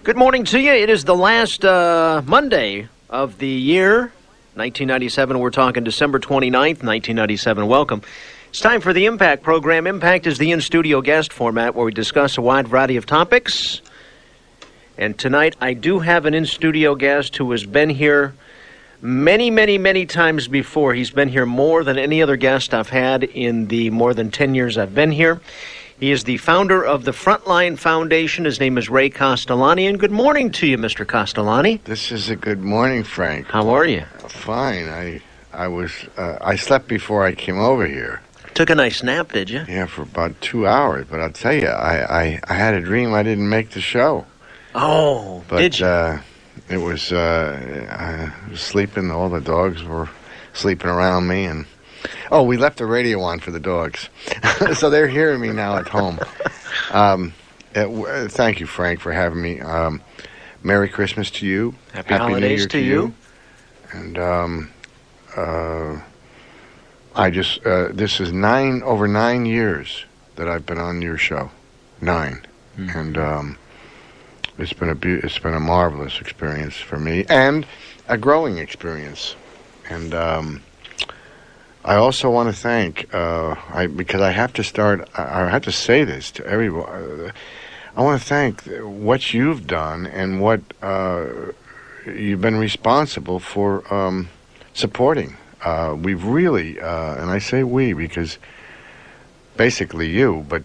Good morning to you. It is the last Monday of the year, 1997. We're talking December 29th, 1997. Welcome. It's time for the Impact program. Impact is the in-studio guest format where we discuss a wide variety of topics. And tonight I do have an in-studio guest who has been here many times before. He's been here more than any other guest I've had in the more than 10 years I've been here. He is the founder of the Frontline Foundation. His name is Ray Castellani, and good morning to you, Mr. Castellani. This is a good morning, Frank. How are you? Fine. I slept before I came over here. Took a nice nap, did you? Yeah, for about 2 hours. But I'll tell you, I had a dream I didn't make the show. Oh, but, did you? I was sleeping. All the dogs were sleeping around me, and we left the radio on for the dogs, so they're hearing me now at home. Thank you, Frank, for having me. Merry Christmas to you. Happy holidays New Year to you. And this is over 9 years that I've been on your show. 9, and it's been a marvelous experience for me and a growing experience. And I also want to thank, because I have to say this to everyone. I want to thank what you've done and what you've been responsible for supporting. We've really, and I say we because basically you, but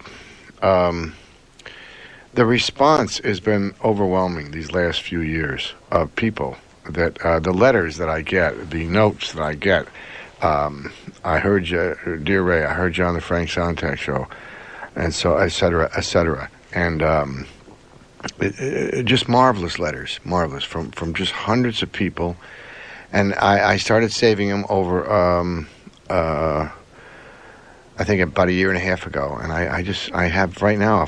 the response has been overwhelming these last few years of people that the letters that I get, the notes that I get. I heard you, dear Ray, I heard you on the Frank Sontag show, and so, et cetera. And just marvelous letters, from just hundreds of people. And I started saving them over, I think about a year and a half ago. And I have right now,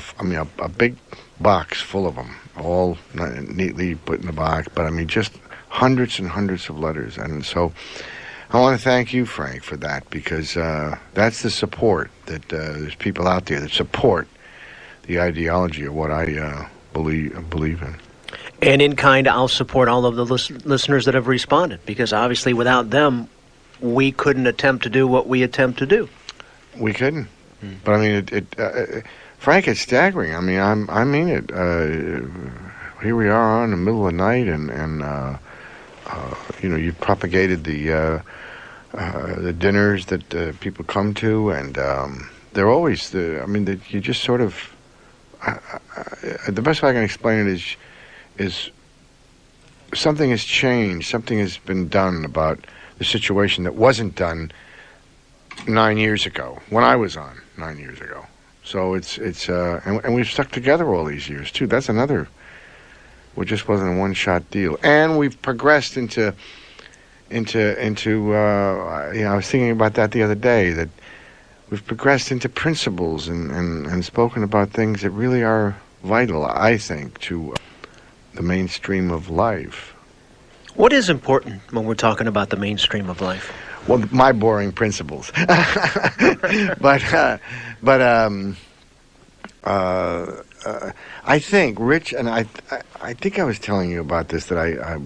a big box full of them, all neatly put in the box. But just hundreds and hundreds of letters. And so I want to thank you, Frank, for that, because that's the support that there's people out there that support the ideology of what I believe in. And in kind, I'll support all of the listeners that have responded, because obviously without them, we couldn't attempt to do what we attempt to do. We couldn't. But Frank, it's staggering. I mean it. Here we are in the middle of the night, and you've propagated the dinners that people come to, and they're always you just sort of. The best way I can explain it is something has changed. Something has been done about the situation that wasn't done 9 years ago when I was on 9 years ago. So it's and we've stuck together all these years too. That's another. It just wasn't a one-shot deal, and we've progressed into. I was thinking about that the other day, that we've progressed into principles and spoken about things that really are vital, I think, to the mainstream of life. What is important when we're talking about the mainstream of life? Well, my boring principles. but I think, Rich, and I think I was telling you about this, that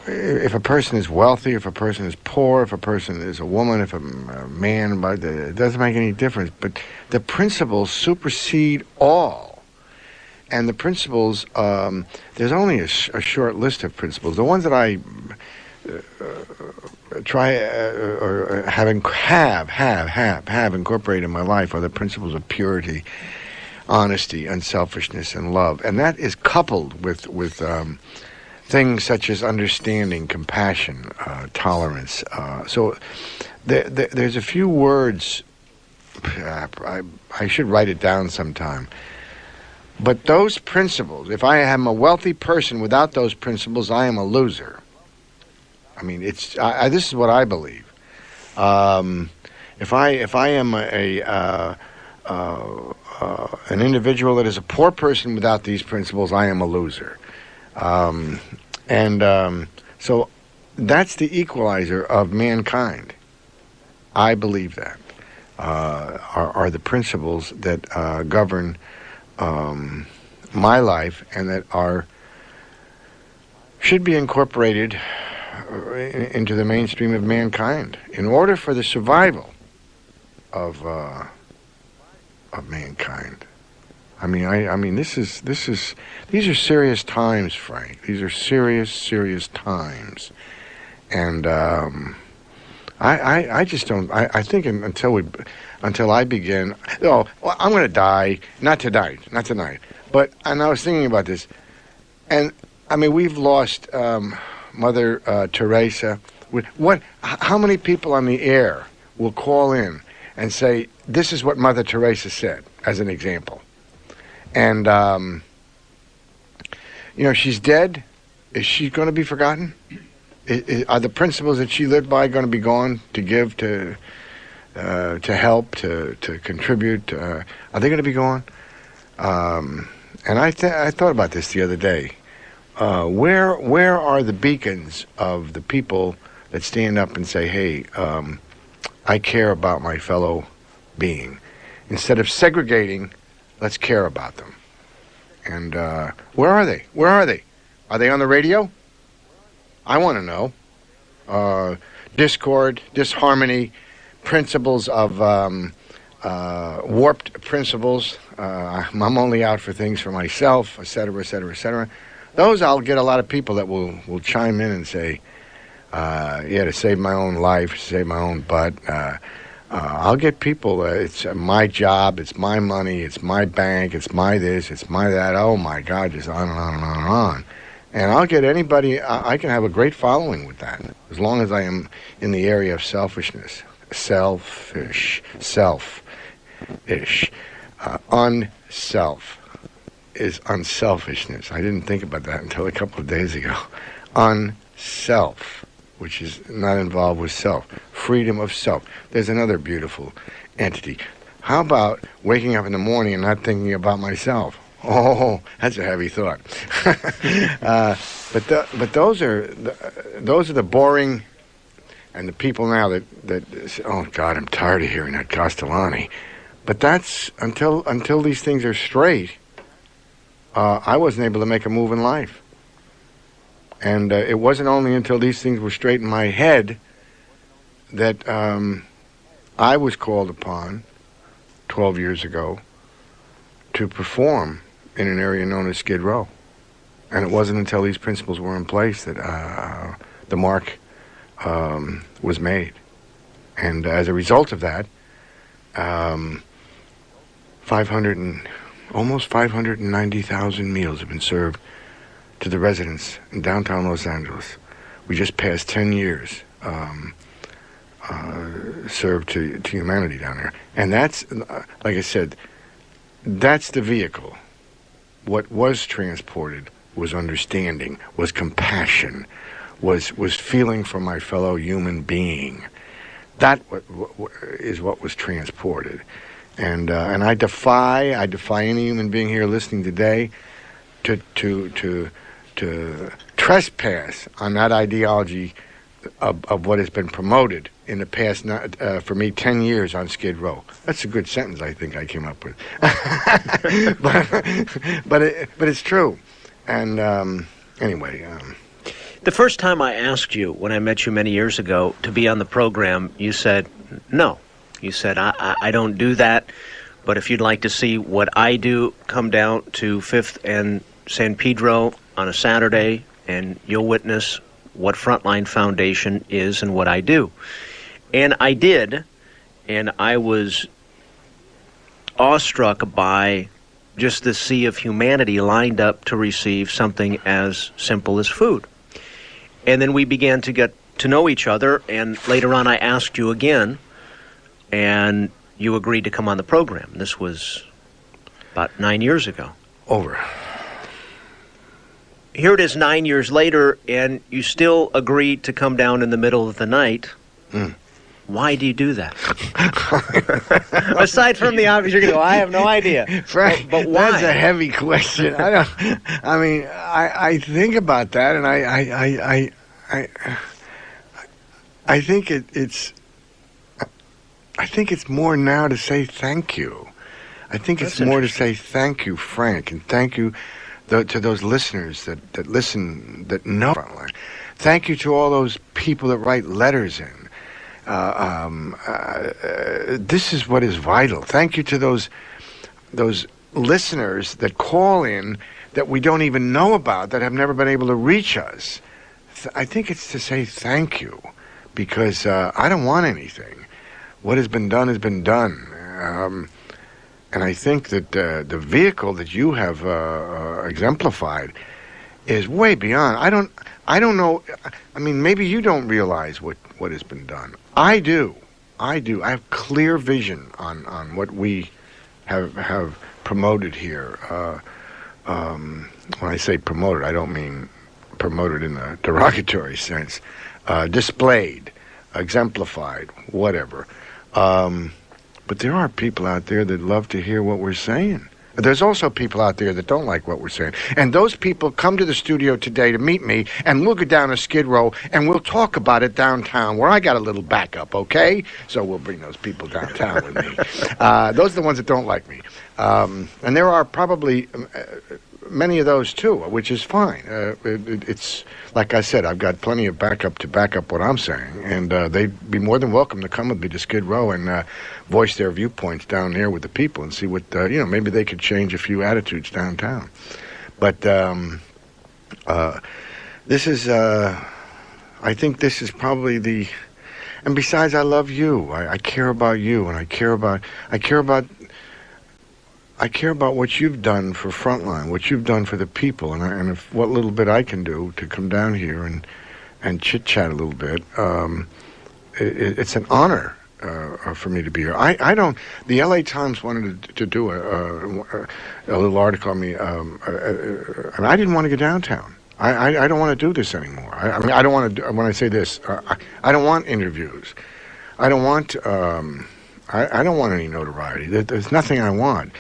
if a person is wealthy, if a person is poor, if a person is a woman, if a man, it doesn't make any difference. But the principles supersede all. And the principles, there's only a short list of principles. The ones that I try or have incorporated in my life are the principles of purity, honesty, unselfishness, and love. And that is coupled with things such as understanding, compassion, tolerance. So there's a few words, I should write it down sometime. But those principles, if I am a wealthy person without those principles, I am a loser. This is what I believe. If I am an individual that is a poor person without these principles, I am a loser. So that's the equalizer of mankind. I believe that are the principles that govern my life and that should be incorporated into the mainstream of mankind in order for the survival of mankind. I mean, these are serious times, Frank. These are serious times, and I just don't. I think until I begin. Oh, well, I'm going to die. Not tonight. And I was thinking about this, and I mean, we've lost Mother Teresa. How many people on the air will call in and say, "This is what Mother Teresa said," as an example? And, she's dead. Is she going to be forgotten? Are the principles that she lived by going to be gone to give, to help, to contribute? Are they going to be gone? And I thought about this the other day. Where are the beacons of the people that stand up and say, hey, I care about my fellow being? Instead of segregating, let's care about them. And where are they? Are they on the radio? I want to know. Discord, disharmony, principles of warped principles. I'm only out for things for myself, etc., etc., etc. Those I'll get a lot of people that will chime in and say, to save my own life, save my own butt. I'll get people, it's my job, it's my money, it's my bank, it's my this, it's my that, oh my God, just on and on and on and on. And I'll get anybody, I can have a great following with that, as long as I am in the area of selfishness. Selfish. Unself is unselfishness. I didn't think about that until a couple of days ago. Unself, which is not involved with self. Freedom of self. There's another beautiful entity. How about waking up in the morning and not thinking about myself? Oh, that's a heavy thought. But those are the boring, and the people now that say, oh God, I'm tired of hearing that Castellani. But that's until these things are straight. I wasn't able to make a move in life. And it wasn't only until these things were straight in my head that I was called upon 12 years ago to perform in an area known as Skid Row. And it wasn't until these principles were in place that the mark was made. And as a result of that, almost 590,000 meals have been served to the residents in downtown Los Angeles. We just passed 10 years served to humanity down there. And that's, like I said, that's the vehicle. What was transported was understanding, was compassion, was feeling for my fellow human being. That is what was transported. And I defy any human being here listening today to trespass on that ideology of what has been promoted in the past, for me, 10 years on Skid Row. That's a good sentence I think I came up with. but it's true. And anyway. The first time I asked you, when I met you many years ago, to be on the program, you said no. You said, I don't do that, but if you'd like to see what I do, come down to 5th and San Pedro on a Saturday, and you'll witness what Frontline Foundation is and what I do. And I did, and I was awestruck by just the sea of humanity lined up to receive something as simple as food. And then we began to get to know each other, and later on I asked you again, and you agreed to come on the program. This was about 9 years ago. Over. Here it is 9 years later, and you still agreed to come down in the middle of the night. Why do you do that? Aside from the obvious, you're going to go, I have no idea. Frank, but why? That's a heavy question. I think about that, and I think it's more now to say thank you. I think it's That's more to say thank you, Frank, and thank you to those listeners that listen, that know Frontline. Thank you to all those people that write letters in. This is what is vital. Thank you to those listeners that call in that we don't even know about, that have never been able to reach us. I think it's to say thank you, because I don't want anything. What has been done. And I think that the vehicle that you have exemplified is way beyond. I don't know. I mean, maybe you don't realize what has been done. I do. I have clear vision on what we have promoted here. When I say promoted, I don't mean promoted in a derogatory sense. Displayed, exemplified, whatever. But there are people out there that love to hear what we're saying. There's also people out there that don't like what we're saying. And those people come to the studio today to meet me, and we'll go down to Skid Row, and we'll talk about it downtown, where I got a little backup, okay? So we'll bring those people downtown with me. Those are the ones that don't like me. And there are probably many of those, too, which is fine. It's, like I said, I've got plenty of backup to back up what I'm saying, and they'd be more than welcome to come with me to Skid Row and voice their viewpoints down there with the people and see what, maybe they could change a few attitudes downtown. But this is, I think this is probably and besides, I love you. I care about you, and I care about what you've done for Frontline, what you've done for the people, and if what little bit I can do to come down here and chit-chat a little bit. It's an honor for me to be here. I don't. The L.A. Times wanted to do a little article on me, and I didn't want to go downtown. I don't want to do this anymore. I mean, I don't want to. When I say this, I don't want interviews. I don't want. I don't want any notoriety. There's nothing I want.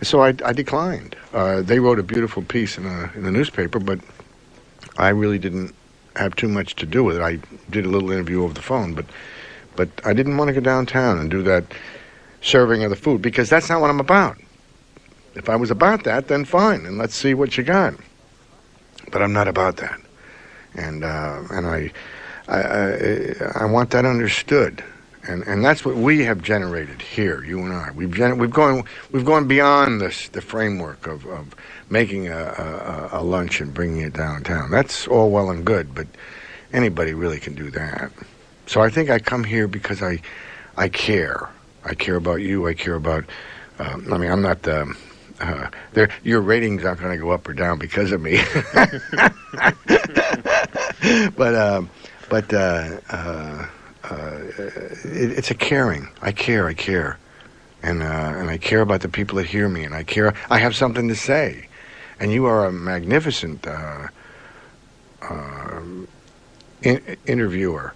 So I declined. They wrote a beautiful piece in the newspaper, but I really didn't have too much to do with it. I did a little interview over the phone, but I didn't want to go downtown and do that serving of the food, because that's not what I'm about. If I was about that, then fine, and let's see what you got. But I'm not about that, and I want that understood. And that's what we have generated here, you and I. We've gone beyond the framework of making a lunch and bringing it downtown. That's all well and good, but anybody really can do that. So I think I come here because I care. I care about you. I care about. I'm not your ratings aren't going to go up or down because of me. It's a caring. I care, and I care about the people that hear me, and I care. I have something to say, and you are a magnificent interviewer.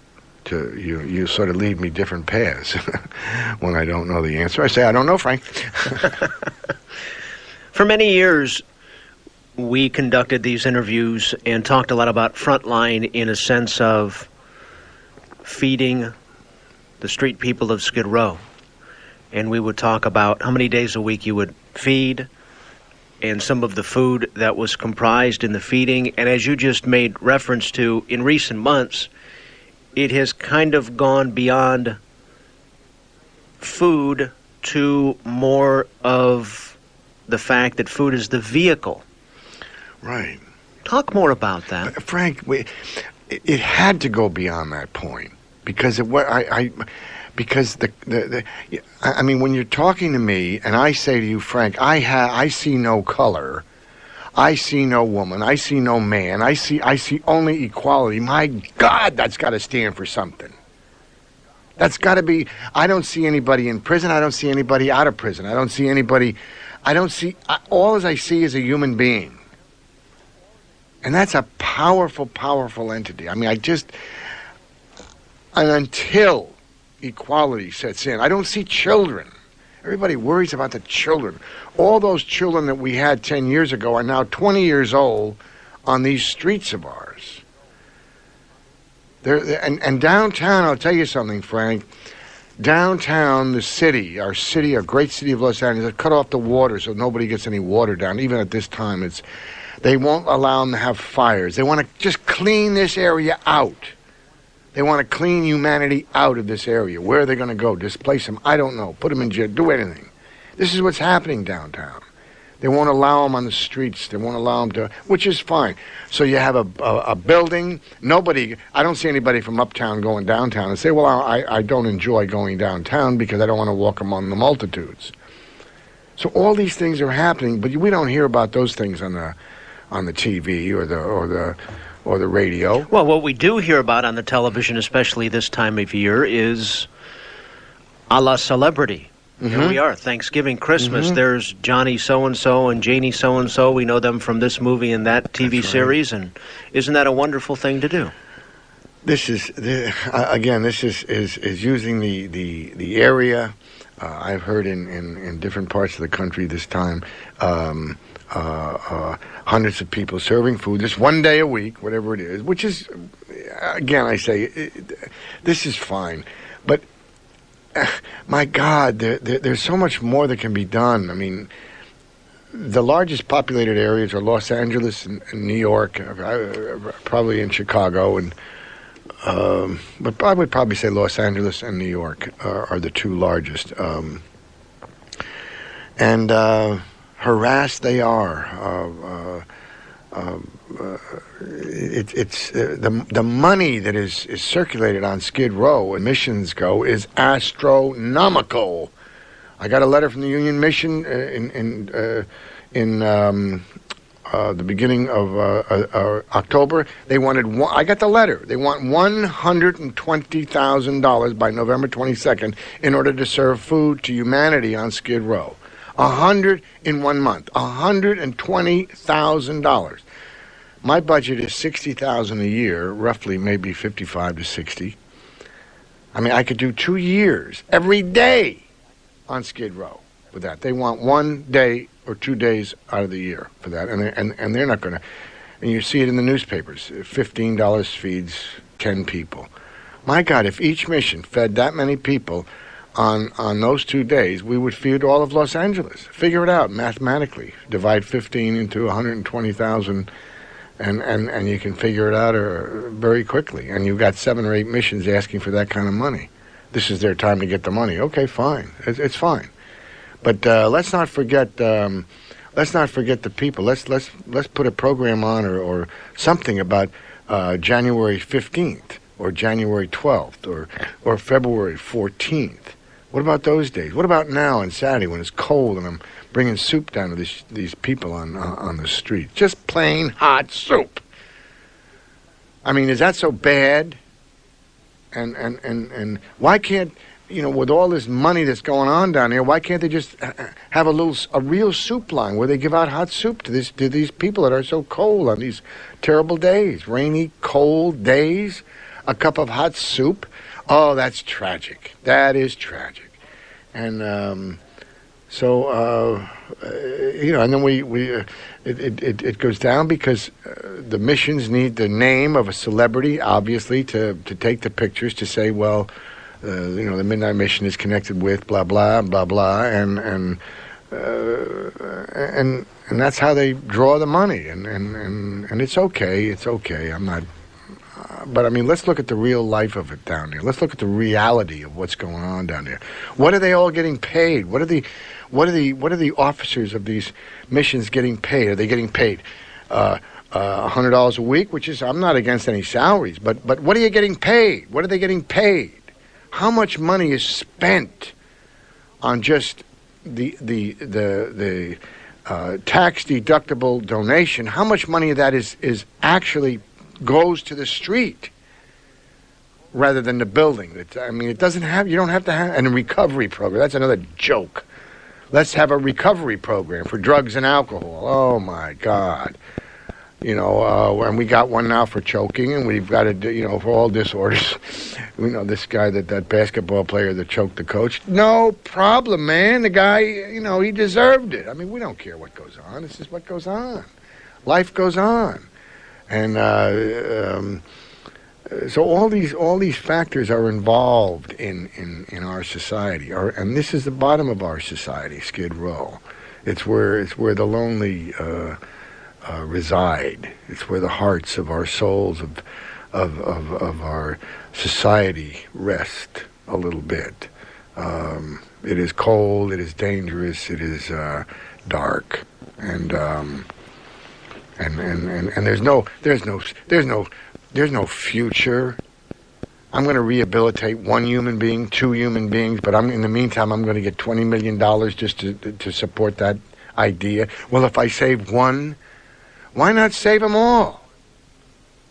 You sort of lead me different paths when I don't know the answer. I say, I don't know, Frank. For many years, we conducted these interviews and talked a lot about Frontline in a sense of feeding the street people of Skid Row. And we would talk about how many days a week you would feed and some of the food that was comprised in the feeding. And as you just made reference to, in recent months, it has kind of gone beyond food to more of the fact that food is the vehicle. Right. Talk more about that. Frank, it had to go beyond that point, because because I mean, when you're talking to me and I say to you, Frank, I see no color, I see no woman, I see no man, I see only equality. My God, that's got to stand for something. That's got to be. I don't see anybody in prison. I don't see anybody out of prison. I don't see anybody. All as I see is a human being. And that's a powerful, powerful entity. I mean, and until equality sets in, I don't see children. Everybody worries about the children. All those children that we had 10 years ago are now 20 years old on these streets of ours. And downtown, I'll tell you something, Frank. Downtown, the city, our great city of Los Angeles, cut off the water so nobody gets any water down. Even at this time, they won't allow them to have fires. They want to just clean this area out. They want to clean humanity out of this area. Where are they going to go? Displace them? I don't know. Put them in jail. Do anything. This is what's happening downtown. They won't allow them on the streets. They won't allow them to, which is fine. So you have a building. I don't see anybody from uptown going downtown and say, well, I don't enjoy going downtown because I don't want to walk among the multitudes. So all these things are happening, but we don't hear about those things on the TV or the radio. Well, what we do hear about on the television, especially this time of year, is a la celebrity. Mm-hmm. Here we are, Thanksgiving, Christmas. Mm-hmm. There's Johnny so-and-so and Janie so-and-so. We know them from this movie and that TV series, and isn't that a wonderful thing to do? This is, again, this is using the area. I've heard in different parts of the country this time, hundreds of people serving food just one day a week, whatever it is, which is, again, I say, this is fine. But my God, there's so much more that can be done. I mean, the largest populated areas are Los Angeles and New York, probably in Chicago, but I would probably say Los Angeles and New York are the two largest. And harassed they are. It's the money that is circulated on Skid Row, admissions go, is astronomical. I got a letter from the Union Mission in the beginning of October. They wanted I got the letter. They want $120,000 by November 22nd in order to serve food to humanity on Skid Row. 100 in 1 month. $120,000. My budget is $60,000 a year, roughly maybe 55 to 60. I mean, I could do 2 years every day on Skid Row with that. They want 1 day or 2 days out of the year for that, and they're not going to. And you see it in the newspapers. $15 feeds 10 people. My God, if each mission fed that many people on those 2 days, we would feed all of Los Angeles. Figure it out mathematically. Divide 15 into 120,000, and you can figure it out very quickly. And you've got 7 or 8 missions asking for that kind of money. This is their time to get the money. Okay, fine. It's fine. But let's not forget the people. Let's put a program on or something about January 15th or January 12th or February 14th. What about those days? What about now on Saturday when it's cold and I'm bringing soup down to these people on the street? Just plain hot soup. I mean, is that so bad? And why can't, with all this money that's going on down here, why can't they just have a real soup line where they give out hot soup to these people that are so cold on these terrible days, rainy, cold days? A cup of hot soup. Oh, that's tragic. That is tragic. And and then it goes down because the missions need the name of a celebrity, obviously, to take the pictures to say, well, the Midnight Mission is connected with blah blah blah blah, and that's how they draw the money, and it's okay. It's okay. I'm not. But I mean, let's look at the real life of it down there. Let's look at the reality of what's going on down there. What are they all getting paid? What are the officers of these missions getting paid? Are they getting paid $100 a week? Which is, I'm not against any salaries, but what are you getting paid? What are they getting paid? How much money is spent on just the tax deductible donation? How much money of that is actually goes to the street rather than the building? It doesn't have, you don't have to have, and a recovery program. That's another joke. Let's have a recovery program for drugs and alcohol. Oh my God. And we got one now for choking, and we've got it, for all disorders. We know this guy, that basketball player that choked the coach. No problem, man. The guy, he deserved it. I mean, we don't care what goes on. This is what goes on. Life goes on. And So all these factors are involved in our society, and this is the bottom of our society, Skid Row. It's where the lonely reside. It's where the hearts of our souls of our society rest a little bit. It is cold. It is dangerous. It is dark, and there's no future. I'm going to rehabilitate one human being, two human beings, but in the meantime, I'm going to get $20 million just to support that idea. Well, if I save one, why not save them all?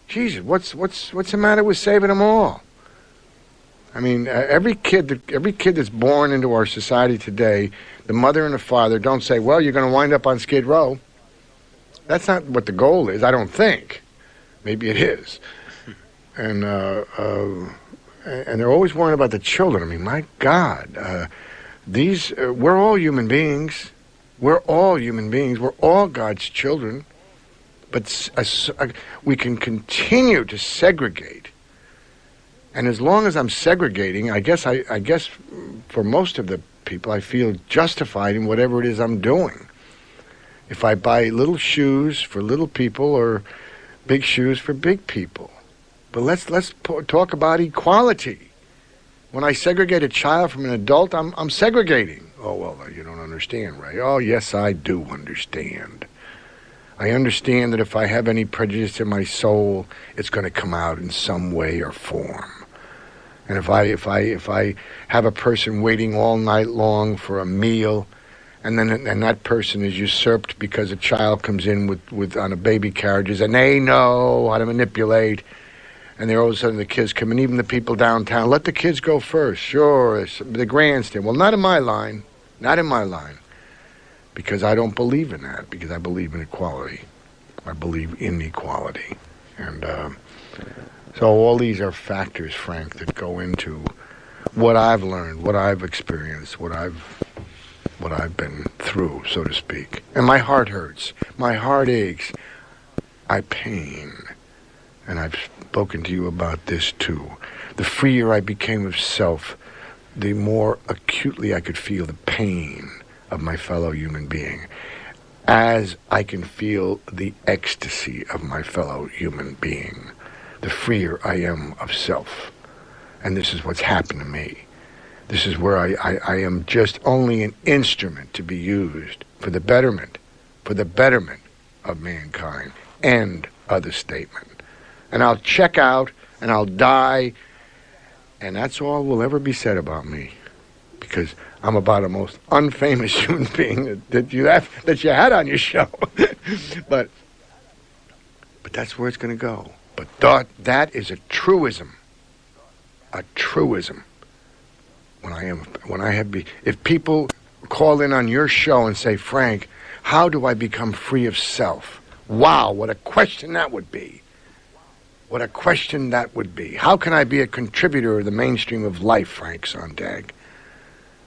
Jesus, what's the matter with saving them all? I mean, every kid that's born into our society today, the mother and the father don't say, well, you're going to wind up on Skid Row. That's not what the goal is, I don't think. Maybe it is. And they're always worrying about the children. I mean, my God, we're all human beings. We're all human beings. We're all God's children. But we can continue to segregate. And as long as I'm segregating, I guess for most of the people, I feel justified in whatever it is I'm doing. If I buy little shoes for little people or big shoes for big people. But let's talk about equality. When I segregate a child from an adult, I'm segregating. Oh, well, you don't understand, Ray. Oh, yes, I do understand. I understand that if I have any prejudice in my soul, it's going to come out in some way or form. And if I have a person waiting all night long for a meal, and that person is usurped because a child comes in with on a baby carriages, and they know how to manipulate, and all of a sudden the kids come in, even the people downtown, let the kids go first. Sure, it's the grandstand. Well, not in my line. Not in my line. Because I don't believe in that. Because I believe in equality. I believe in equality. And so all these are factors, Frank, that go into what I've learned, what I've experienced, what I've been through, so to speak. And my heart hurts. My heart aches. I pain. And I've spoken to you about this too. The freer I became of self, the more acutely I could feel the pain of my fellow human being, as I can feel the ecstasy of my fellow human being. The freer I am of self. And this is what's happened to me. This is where I am just only an instrument to be used for the betterment of mankind. End of the statement. And I'll check out, and I'll die, and that's all will ever be said about me. Because I'm about the most unfamous human being that you had on your show. But that's where it's going to go. But that is a truism. A truism. If people call in on your show and say, Frank, how do I become free of self? Wow, what a question that would be. What a question that would be. How can I be a contributor of the mainstream of life, Frank Sontag?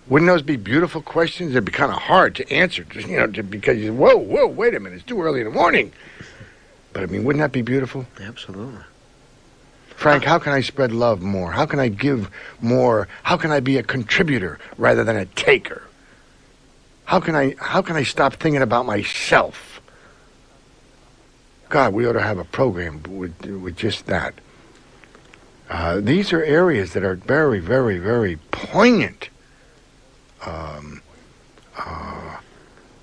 Wouldn't those be beautiful questions? They'd be kind of hard to answer, because whoa, wait a minute, it's too early in the morning. But, I mean, wouldn't that be beautiful? Absolutely. Frank, how can I spread love more? How can I give more? How can I be a contributor rather than a taker? How can I stop thinking about myself? God, we ought to have a program with just that. These are areas that are very, very, very poignant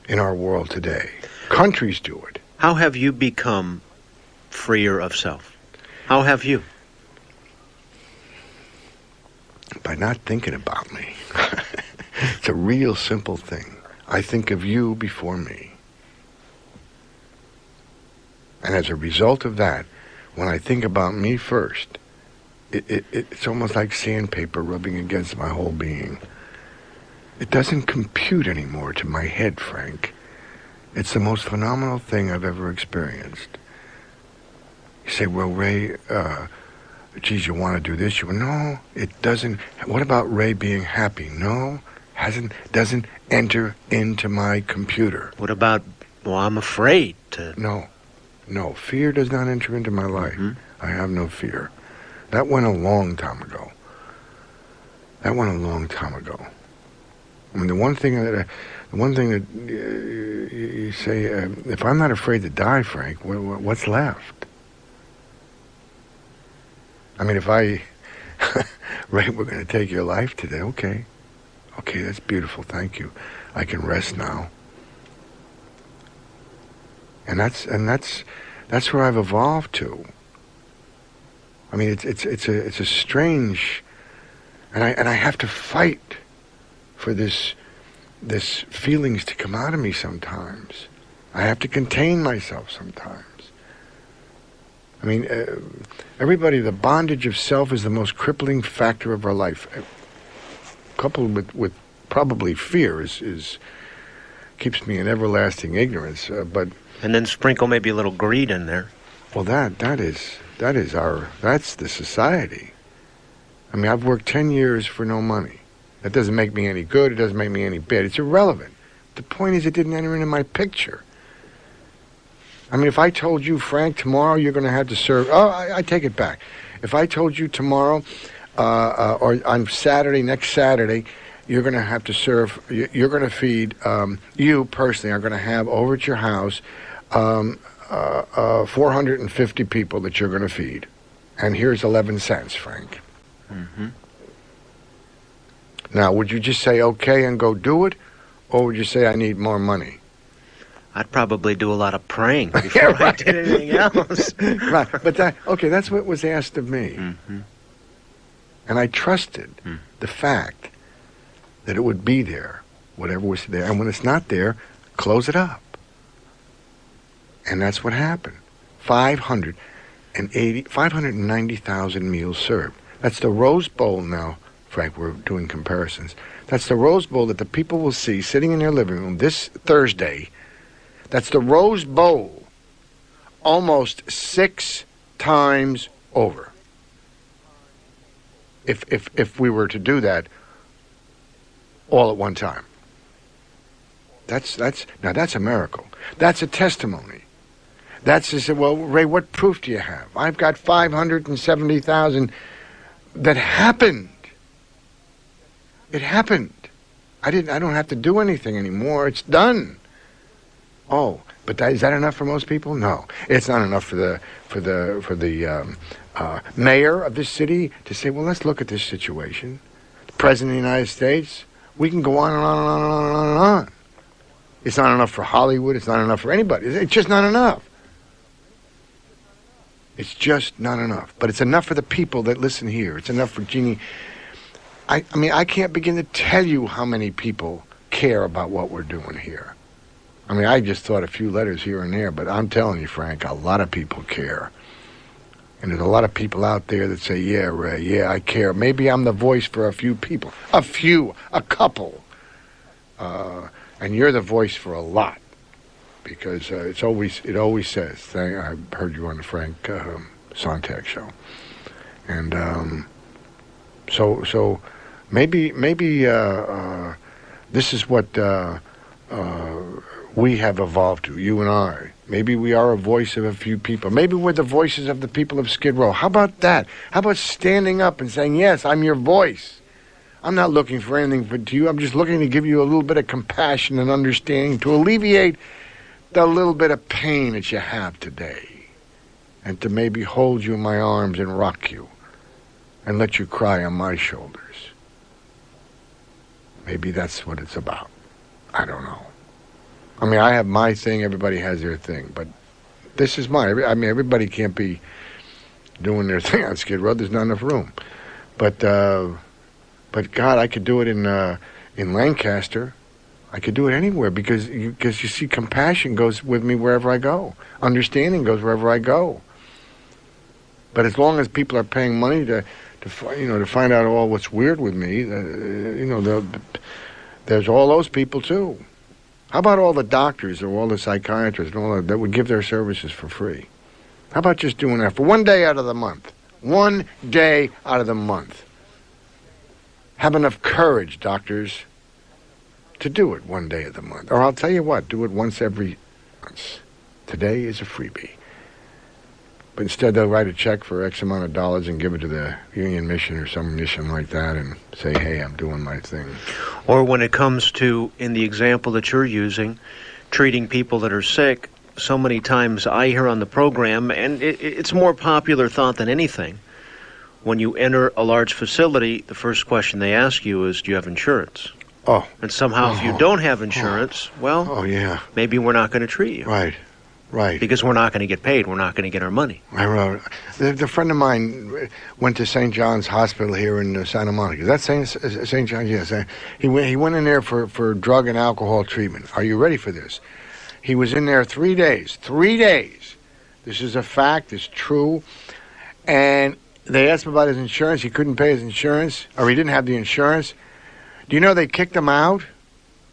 in our world today. Countries do it. How have you become freer of self? How have you? By not thinking about me. It's a real simple thing. I think of you before me. And as a result of that, when I think about me first, it's almost like sandpaper rubbing against my whole being. It doesn't compute anymore to my head, Frank. It's the most phenomenal thing I've ever experienced. You say, well, Ray, geez, you want to do this? No, it doesn't. What about Ray being happy? No, doesn't enter into my computer. What about, well, I'm afraid to... No, fear does not enter into my life. Mm-hmm. I have no fear. That went a long time ago. That went a long time ago. I mean, the one thing that you say, if I'm not afraid to die, Frank, what's left? I mean, if I, Ray, we're going to take your life today. Okay, that's beautiful. Thank you. I can rest now. And that's where I've evolved to. I mean, it's a strange, and I have to fight for this feelings to come out of me sometimes. I have to contain myself sometimes. I mean, everybody, the bondage of self is the most crippling factor of our life. Coupled with probably fear is keeps me in everlasting ignorance. But and then sprinkle maybe a little greed in there. Well, that's the society. I mean, I've worked 10 years for no money. That doesn't make me any good. It doesn't make me any bad. It's irrelevant. The point is, it didn't enter into my picture. I mean, if I told you, Frank, tomorrow you're going to have to serve... Oh, I take it back. If I told you tomorrow, or on Saturday, next Saturday, you're going to have to serve... You're going to feed... you personally are going to have over at your house 450 people that you're going to feed. And here's 11 cents, Frank. Mm-hmm. Now, would you just say okay and go do it? Or would you say I need more money? I'd probably do a lot of praying before I did anything else. Right, but that's what was asked of me. Mm-hmm. And I trusted the fact that it would be there, whatever was there. And when it's not there, close it up. And that's what happened. 590,000 meals served. That's the Rose Bowl now, Frank, we're doing comparisons. That's the Rose Bowl that the people will see sitting in their living room this Thursday. That's the Rose Bowl almost 6 times over. If we were to do that all at one time. That's a miracle. That's a testimony. That's just, well, Ray, what proof do you have? I've got 570,000 that happened. It happened. I don't have to do anything anymore. It's done. Oh, but is that enough for most people? No, it's not enough for the mayor of this city to say, well, let's look at this situation. The president of the United States. We can go on and on and on and on and on and on. It's not enough for Hollywood. It's not enough for anybody. It's just not enough. It's just not enough. But it's enough for the people that listen here. It's enough for Jeannie. I mean, I can't begin to tell you how many people care about what we're doing here. I mean, I just thought a few letters here and there, but I'm telling you, Frank, a lot of people care. And there's a lot of people out there that say, yeah, Ray, yeah, I care. Maybe I'm the voice for a few people. A couple. And you're the voice for a lot. Because it always says, I heard you on the Frank Sontag show. And so maybe this is what we have evolved to, you and I. Maybe we are a voice of a few people. Maybe we're the voices of the people of Skid Row. How about that? How about standing up and saying, yes, I'm your voice. I'm not looking for anything to you. I'm just looking to give you a little bit of compassion and understanding to alleviate the little bit of pain that you have today. And to maybe hold you in my arms and rock you and let you cry on my shoulders. Maybe that's what it's about. I don't know. I mean, I have my thing, everybody has their thing, but this is mine. I mean, everybody can't be doing their thing on Skid Row. There's not enough room. But God, I could do it in Lancaster. I could do it anywhere because you see, compassion goes with me wherever I go. Understanding goes wherever I go. But as long as people are paying money to find out all what's weird with me, there's all those people too. How about all the doctors or all the psychiatrists and all that would give their services for free? How about just doing that for one day out of the month? 1 day out of the month. Have enough courage, doctors, to do it 1 day of the month. Or I'll tell you what, do it once every month. Today is a freebie. But instead, they'll write a check for X amount of dollars and give it to the Union Mission or some mission like that and say, hey, I'm doing my thing. Or when it comes to, in the example that you're using, treating people that are sick, so many times I hear on the program, and it's more popular thought than anything, when you enter a large facility, the first question they ask you is, do you have insurance? Oh. And somehow if you don't have insurance, well, yeah, maybe we're not going to treat you. Right. Because we're not going to get paid. We're not going to get our money. I wrote. The friend of mine went to St. John's Hospital here in Santa Monica. Is that St. John's? Yes. He went in there for drug and alcohol treatment. Are you ready for this? He was in there 3 days. 3 days. This is a fact. It's true. And they asked him about his insurance. He couldn't pay his insurance, or he didn't have the insurance. Do you know they kicked him out?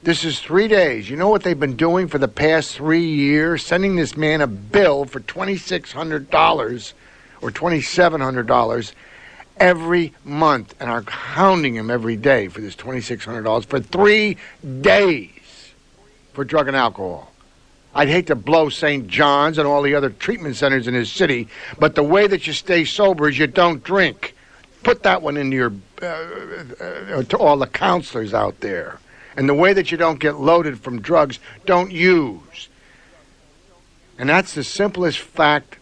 This is 3 days. You know what they've been doing for the past 3 years? Sending this man a bill for $2,600 or $2,700 every month, and are hounding him every day for this $2,600 for 3 days for drug and alcohol. I'd hate to blow St. John's and all the other treatment centers in his city, but the way that you stay sober is you don't drink. Put that one into your to all the counselors out there. And the way that you don't get loaded from drugs, don't use. And that's the simplest fact,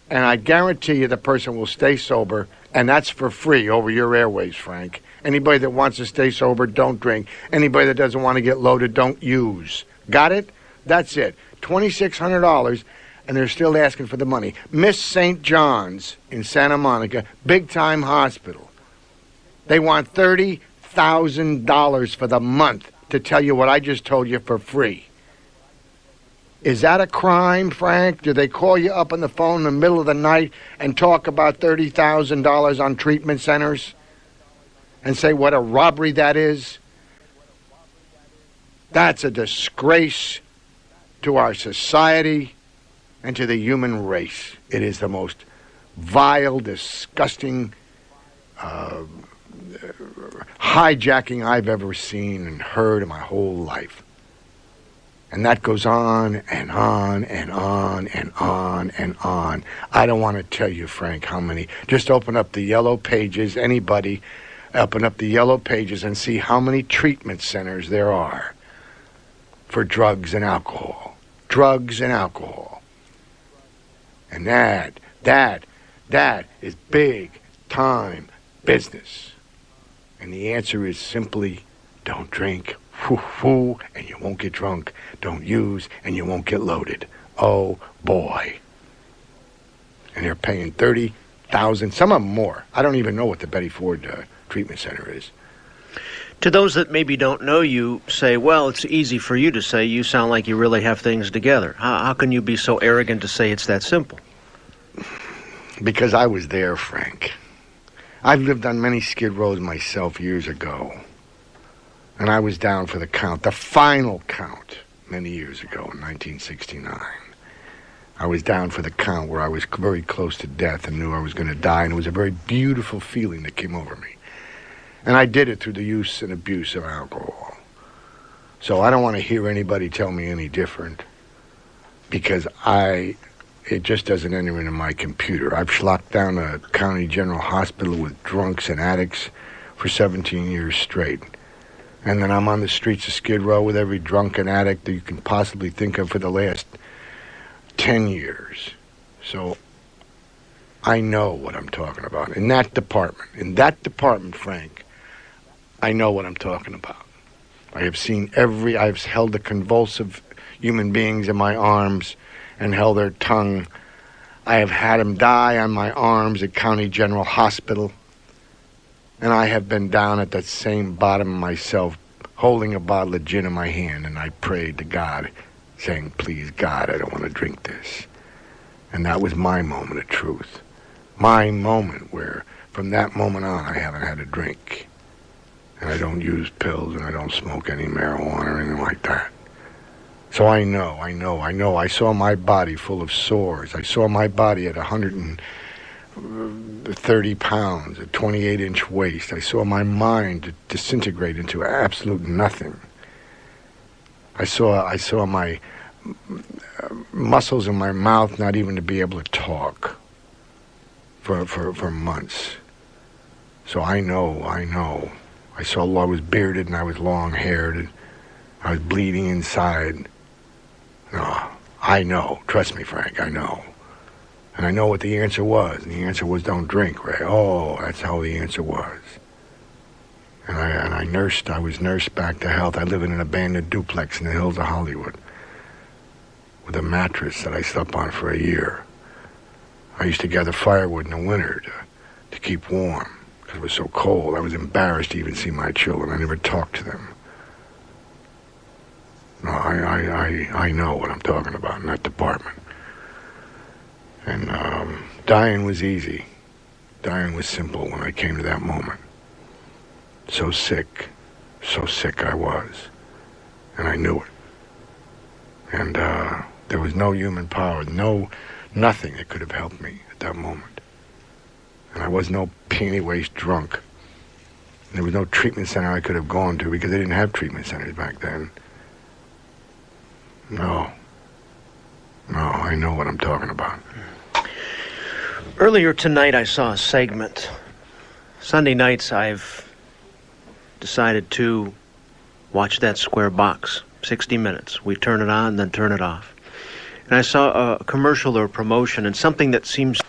and I guarantee you the person will stay sober, and that's for free over your airways, Frank. Anybody that wants to stay sober, don't drink. Anybody that doesn't want to get loaded, don't use. Got it? That's it. $2,600, and they're still asking for the money. Miss St. John's in Santa Monica, big-time hospital. They want $30,000 for the month to tell you what I just told you for free. Is that a crime, Frank? Do they call you up on the phone in the middle of the night and talk about $30,000 on treatment centers and say what a robbery that is? That's a disgrace to our society and to the human race. It is the most vile, disgusting hijacking I've ever seen and heard in my whole life. And that goes on and on and on and on and on. I don't want to tell you, Frank, how many. Just open up the yellow pages, anybody, open up the yellow pages and see how many treatment centers there are for drugs and alcohol. Drugs and alcohol. And that is big time business. And the answer is simply, don't drink, and you won't get drunk. Don't use, and you won't get loaded. Oh, boy. And they're paying $30,000, some of them more. I don't even know what the Betty Ford treatment center is. To those that maybe don't know you, say, well, it's easy for you to say. You sound like you really have things together. How can you be so arrogant to say it's that simple? Because I was there, Frank. I've lived on many skid rows myself years ago. And I was down for the count, the final count, many years ago in 1969. I was down for the count where I was very close to death and knew I was going to die. And it was a very beautiful feeling that came over me. And I did it through the use and abuse of alcohol. So I don't want to hear anybody tell me any different. Because it just doesn't enter into my computer. I've schlocked down a county general hospital with drunks and addicts for 17 years straight. And then I'm on the streets of Skid Row with every drunken addict that you can possibly think of for the last 10 years. So I know what I'm talking about. In that department, Frank, I know what I'm talking about. I have seen I've held the convulsive human beings in my arms and held their tongue. I have had them die on my arms at County General Hospital. And I have been down at that same bottom myself, holding a bottle of gin in my hand, and I prayed to God, saying, please, God, I don't want to drink this. And that was my moment of truth. My moment where, from that moment on, I haven't had a drink. And I don't use pills, and I don't smoke any marijuana or anything like that. So I know. I saw my body full of sores. I saw my body at 130 pounds, a 28-inch waist. I saw my mind disintegrate into absolute nothing. I saw my muscles in my mouth not even to be able to talk. for months. So I know. I saw I was bearded and I was long-haired and I was bleeding inside. No, I know. Trust me, Frank, I know. And I know what the answer was. And the answer was don't drink, Ray. Oh, that's how the answer was. And I was nursed back to health. I live in an abandoned duplex in the hills of Hollywood with a mattress that I slept on for a year. I used to gather firewood in the winter to keep warm because it was so cold. I was embarrassed to even see my children. I never talked to them. No, I know what I'm talking about in that department. And dying was easy. Dying was simple when I came to that moment. So sick I was. And I knew it. And there was no human power, nothing that could have helped me at that moment. And I was no peony-waist drunk. There was no treatment center I could have gone to because they didn't have treatment centers back then. No, I know what I'm talking about. Earlier tonight I saw a segment. Sunday nights I've decided to watch that square box, 60 minutes. We turn it on, then turn it off. And I saw a commercial or a promotion and something that seems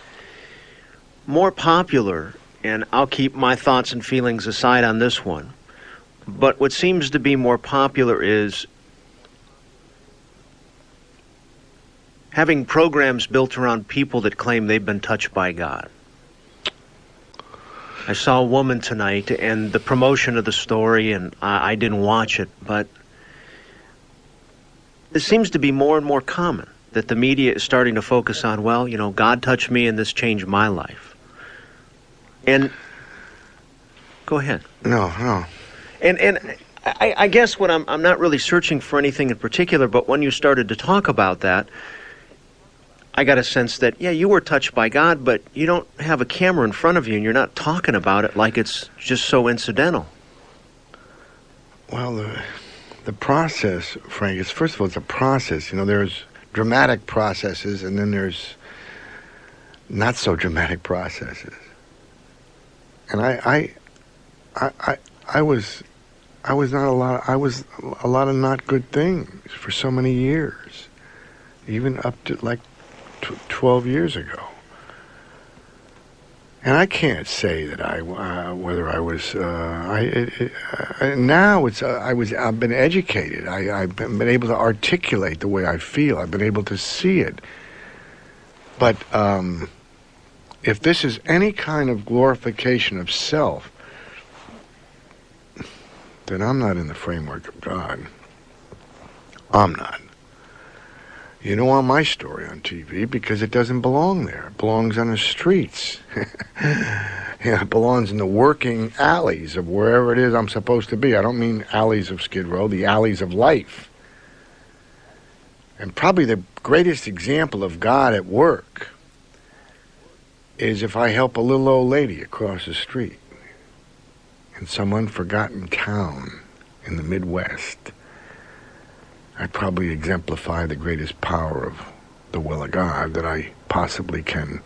more popular, and I'll keep my thoughts and feelings aside on this one. But what seems to be more popular is having programs built around people that claim they've been touched by God. I saw a woman tonight, and the promotion of the story, and I didn't watch it, but it seems to be more and more common that the media is starting to focus on, well, you know, God touched me and this changed my life. And go ahead. No. And I guess what I'm not really searching for anything in particular, but when you started to talk about that, I got a sense that, yeah, you were touched by God, but you don't have a camera in front of you and you're not talking about it like it's just so incidental. Well, the process, Frank, is, first of all, it's a process. You know, there's dramatic processes and then there's not so dramatic processes. And I was a lot of not good things for so many years, even up to like 12 years ago. And I can't say that whether I was, now it's, I've been educated. I've been able to articulate the way I feel. I've been able to see it. But if this is any kind of glorification of self, then I'm not in the framework of God. I'm not. You don't want my story on TV because it doesn't belong there. It belongs on the streets. It belongs in the working alleys of wherever it is I'm supposed to be. I don't mean alleys of Skid Row, the alleys of life. And probably the greatest example of God at work is if I help a little old lady across the street in some unforgotten town in the Midwest. I probably exemplify the greatest power of the will of God that I possibly can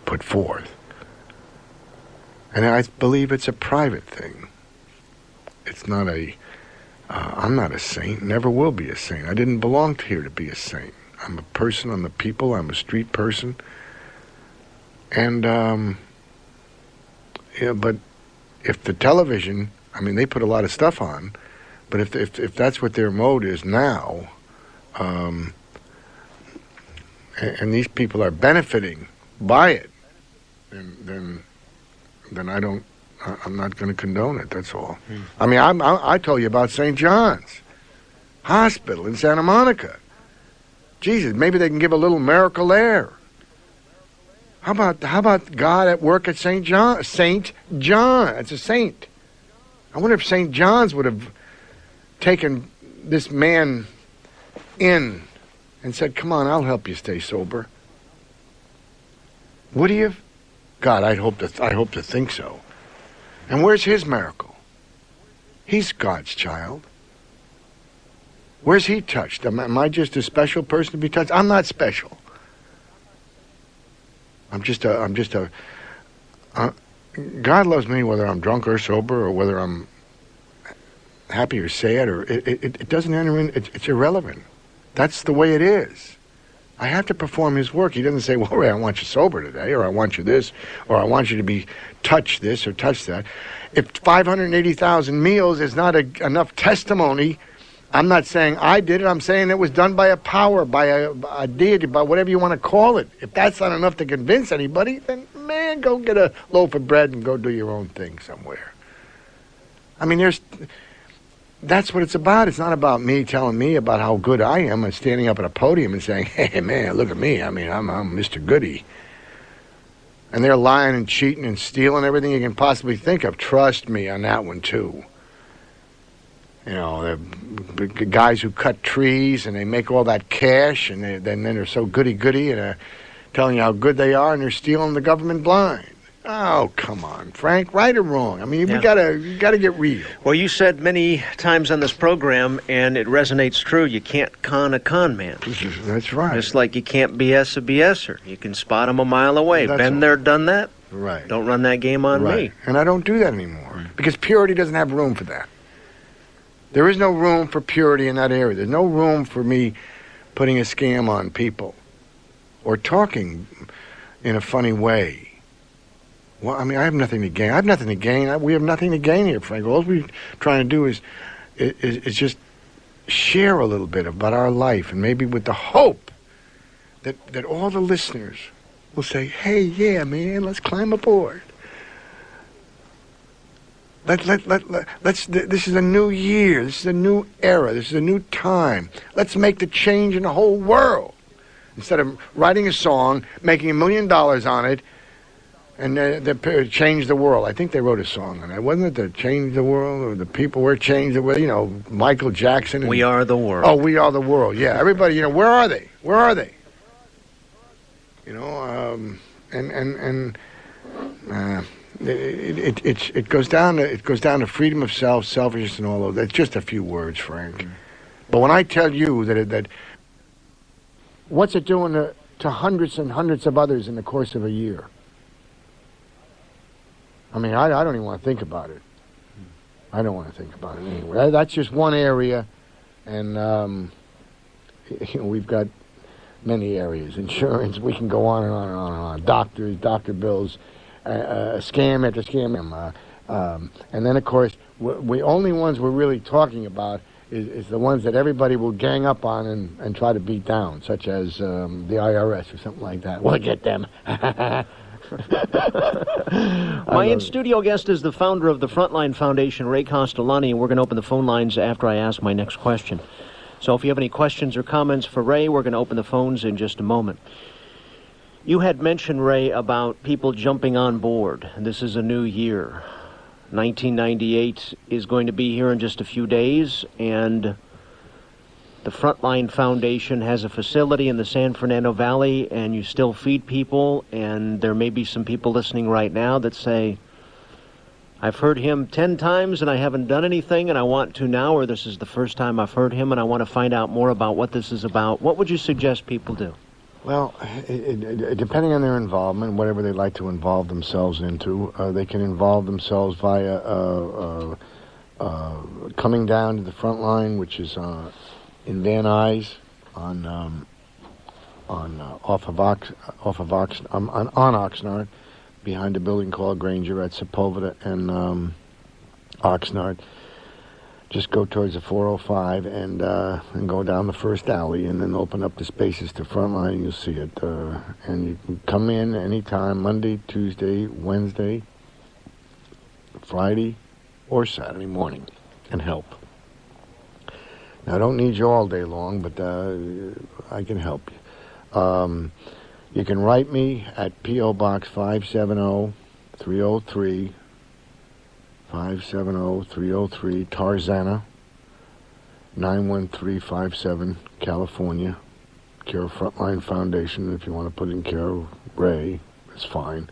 put forth. And I believe it's a private thing. It's not I'm not a saint, never will be a saint. I didn't belong here to be a saint. I'm a person, I'm a people, I'm a street person. And, but if the television, I mean, they put a lot of stuff on, but if that's what their mode is now, and these people are benefiting by it, then I'm not going to condone it. That's all. I mean, I told you about St. John's Hospital in Santa Monica. Jesus, maybe they can give a little miracle there. How about God at work at St. John? St. John, it's a saint. I wonder if St. John's would have taken this man in and said, "Come on, I'll help you stay sober." Would he have? God, I hope to think so. And where's his miracle? He's God's child. Where's he touched? Am I just a special person to be touched? I'm not special. I'm just a God loves me whether I'm drunk or sober or whether I'm happy or sad, or it doesn't enter in. It's irrelevant. That's the way it is. I have to perform his work. He doesn't say, well, Ray, I want you sober today, or I want you this, or I want you to be touch this or touch that. If 580,000 meals is not enough testimony, I'm not saying I did it. I'm saying it was done by a power, by a deity, by whatever you want to call it. If that's not enough to convince anybody, then, man, go get a loaf of bread and go do your own thing somewhere. I mean, that's what it's about. It's not about me telling me about how good I am and standing up at a podium and saying, hey, man, look at me. I mean, I'm Mr. Goody. And they're lying and cheating and stealing everything you can possibly think of. Trust me on that one, too. You know, the guys who cut trees and they make all that cash and then they're so goody-goody and telling you how good they are and they're stealing the government blind. Oh, come on, Frank, right or wrong? I mean, you gotta get real. Well, you said many times on this program, and it resonates true, you can't con a con man. That's right. Just like you can't BS a BSer. You can spot him a mile away. Been there, done that. Right. Don't run that game on me. And I don't do that anymore because purity doesn't have room for that. There is no room for purity in that area. There's no room for me putting a scam on people or talking in a funny way. Well, I mean, I have nothing to gain. I have nothing to gain. We have nothing to gain here, Frank. All we're trying to do is just share a little bit about our life, and maybe with the hope that all the listeners will say, "Hey, yeah, man, let's climb aboard. Let's. This is a new year. This is a new era. This is a new time. Let's make the change in the whole world instead of writing a song, making $1 million on it." And they Change the World. I think they wrote a song on that. Wasn't it the Change the World or the people were changed the world? You know, Michael Jackson. We Are the World. Oh, We Are the World. Yeah, everybody, you know, where are they? Where are they? You know, it goes down to freedom of self, selfishness, and all of that. It's just a few words, Frank. Mm-hmm. But when I tell you that what's it doing to hundreds and hundreds of others in the course of a year? I mean, I don't even want to think about it. I don't want to think about it anyway. That's just one area, and you know, we've got many areas. Insurance, we can go on and on and on and on. Doctors, doctor bills, scam after scam. And then, of course, we only ones we're really talking about is the ones that everybody will gang up on and try to beat down, such as the IRS or something like that. We'll get them. My in-studio guest is the founder of the Frontline Foundation, Ray Castellani, and we're going to open the phone lines after I ask my next question. So if you have any questions or comments for Ray, we're going to open the phones in just a moment. You had mentioned, Ray, about people jumping on board. This is a new year. 1998 is going to be here in just a few days, and the Frontline Foundation has a facility in the San Fernando Valley, and you still feed people, and there may be some people listening right now that say, I've heard him 10 times and I haven't done anything, and I want to now, or this is the first time I've heard him and I want to find out more about what this is about. What would you suggest people do? Well, depending on their involvement, whatever they like to involve themselves into, they can involve themselves via coming down to the front line, which is in Van Nuys on Oxnard, behind a building called Granger at Sepulveda and Oxnard. Just go towards the 405 and go down the first alley, and then open up the spaces to Frontline, and you'll see it. And you can come in anytime, Monday, Tuesday, Wednesday, Friday, or Saturday morning, and help. Now, I don't need you all day long, but I can help you. You can write me at P.O. Box 570-303, 570-303, Tarzana, 91357, California, care of Frontline Foundation. If you want to put in care of Ray, it's fine.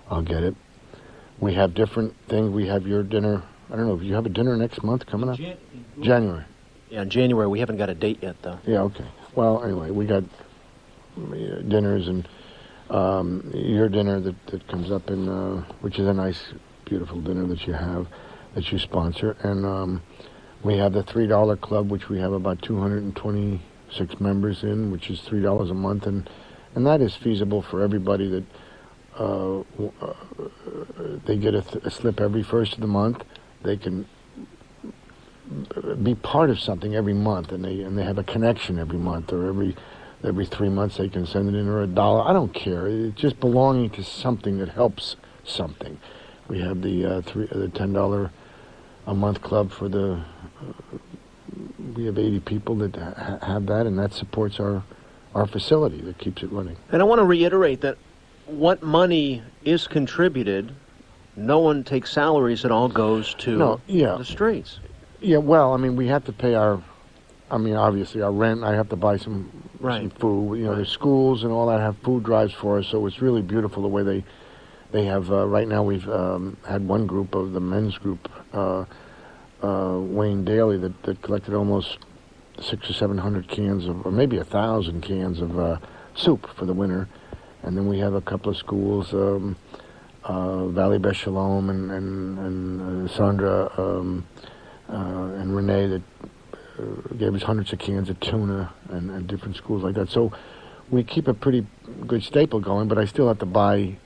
I'll get it. We have different things. We have your dinner. I don't know, if you have a dinner next month coming up? January. Yeah, in January. We haven't got a date yet, though. Yeah, okay. Well, anyway, we got dinners, and your dinner that comes up in, which is a nice, beautiful dinner that you have, that you sponsor. And we have the $3 club, which we have about 226 members in, which is $3 a month. And that is feasible for everybody that they get a slip every first of the month. They can be part of something every month, and they have a connection every month, or every 3 months they can send it in, or $1. I don't care. It's just belonging to something that helps something. We have the $10 a month club for the. We have 80 people that have that, and that supports our facility, that keeps it running. And I want to reiterate that what money is contributed, no one takes salaries. It all goes to the streets. Yeah, well, I mean, we have to pay obviously our rent. I have to buy some food. You know, the schools and all that have food drives for us, so it's really beautiful the way they have. Right now we've had one group of the men's group, Wayne Daly, that collected almost 600 or 700 cans of, or maybe 1,000 cans of soup for the winter. And then we have a couple of schools, Valley Beth Shalom and Sandra and Renee, that gave us hundreds of cans of tuna and different schools like that. So we keep a pretty good staple going, but I still have to buy.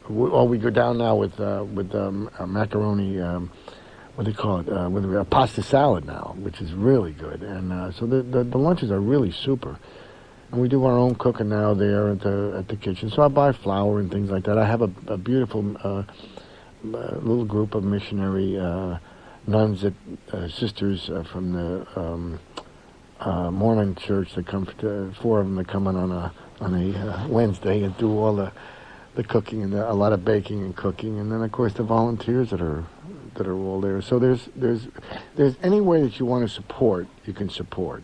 We go down now with macaroni. What do they call it? With a pasta salad now, which is really good. And so the lunches are really super. And we do our own cooking now there at the kitchen. So I buy flour and things like that. I have a beautiful little group of missionary nuns, sisters from the Mormon church that come. 4 of them that come on a Wednesday and do all the cooking and a lot of baking and cooking. And then of course the volunteers that are all there. So there's any way that you want to support, you can support.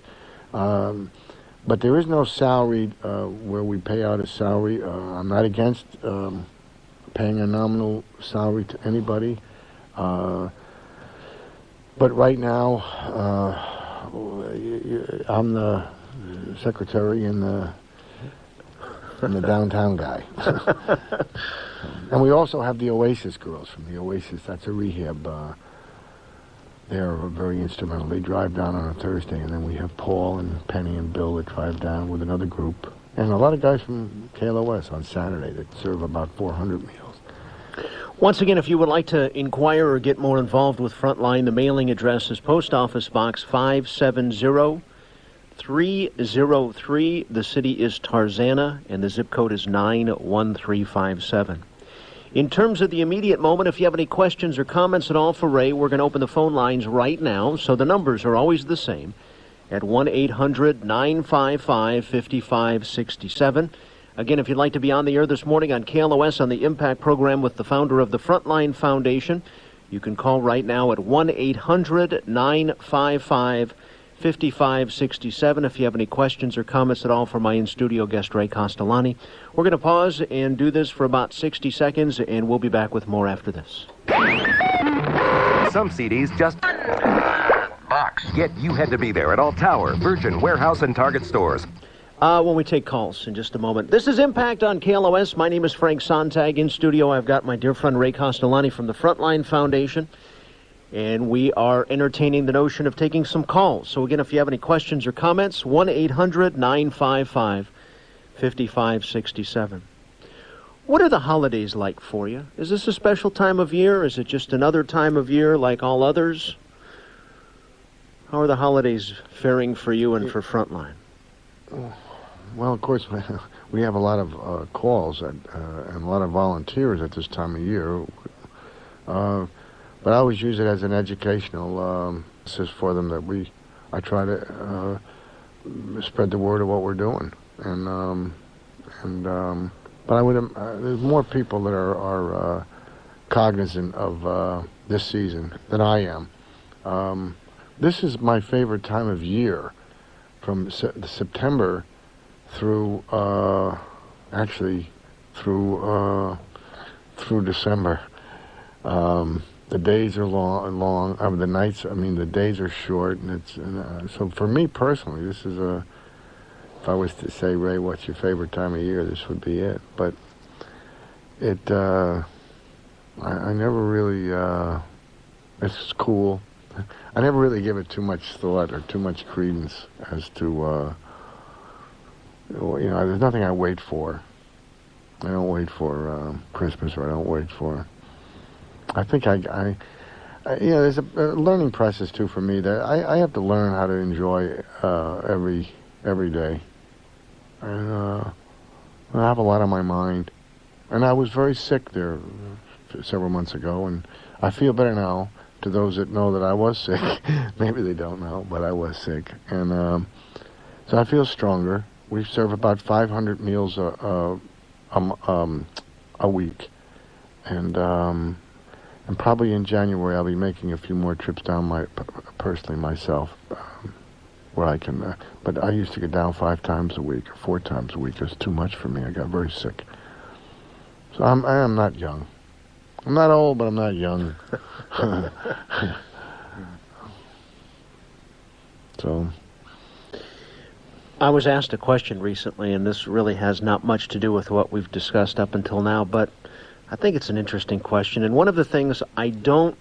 But there is no salary where we pay out a salary. I'm not against paying a nominal salary to anybody. But right now, I'm the secretary and the downtown guy. And we also have the Oasis girls from the Oasis. That's a rehab. They're very instrumental. They drive down on a Thursday, and then we have Paul and Penny and Bill that drive down with another group. And a lot of guys from KLOS on Saturday that serve about 400 meals. Once again, if you would like to inquire or get more involved with Frontline, the mailing address is Post Office Box 570-303. The city is Tarzana, and the zip code is 91357. In terms of the immediate moment, if you have any questions or comments at all for Ray, we're going to open the phone lines right now. So the numbers are always the same at 1-800-955-5567. Again, if you'd like to be on the air this morning on KLOS on the Impact Program with the founder of the Frontline Foundation, you can call right now at 1-800-955-5567 if you have any questions or comments at all for my in-studio guest, Ray Castellani. We're going to pause and do this for about 60 seconds, and we'll be back with more after this. Some CDs just... box. Yet you had to be there at all Tower, Virgin, Warehouse, and Target stores. When we take calls in just a moment. This is Impact on KLOS. My name is Frank Sontag. In studio, I've got my dear friend Ray Castellani from the Frontline Foundation. And we are entertaining the notion of taking some calls. So again, if you have any questions or comments, 1-800-955-5567. What are the holidays like for you? Is this a special time of year? Is it just another time of year like all others? How are the holidays faring for you and for Frontline? Well, of course, we have a lot of calls and a lot of volunteers at this time of year. But I always use it as an educational assist for them, that I try to spread the word of what we're doing. But I would there's more people that are cognizant of this season than I am. This is my favorite time of year, from September through through December. The days are long. The nights. The days are short, and so for me personally, this is if I was to say, Ray, what's your favorite time of year? This would be it. But I never really, it's cool. I never really give it too much thought or too much credence as to, there's nothing I wait for. I don't wait for Christmas, or I don't wait for. I think there's a learning process too for me that I have to learn how to enjoy every day, and I have a lot on my mind, and I was very sick there several months ago, and I feel better now. To those that know that I was sick, maybe they don't know, but I was sick, and so I feel stronger. We serve about 500 meals a week, and probably in January I'll be making a few more trips down personally myself, where I can. But I used to get down 5 times a week or 4 times a week. It was too much for me. I got very sick. So I am not young. I'm not old, but I'm not young. So. I was asked a question recently, and this really has not much to do with what we've discussed up until now, but I think it's an interesting question. And one of the things I don't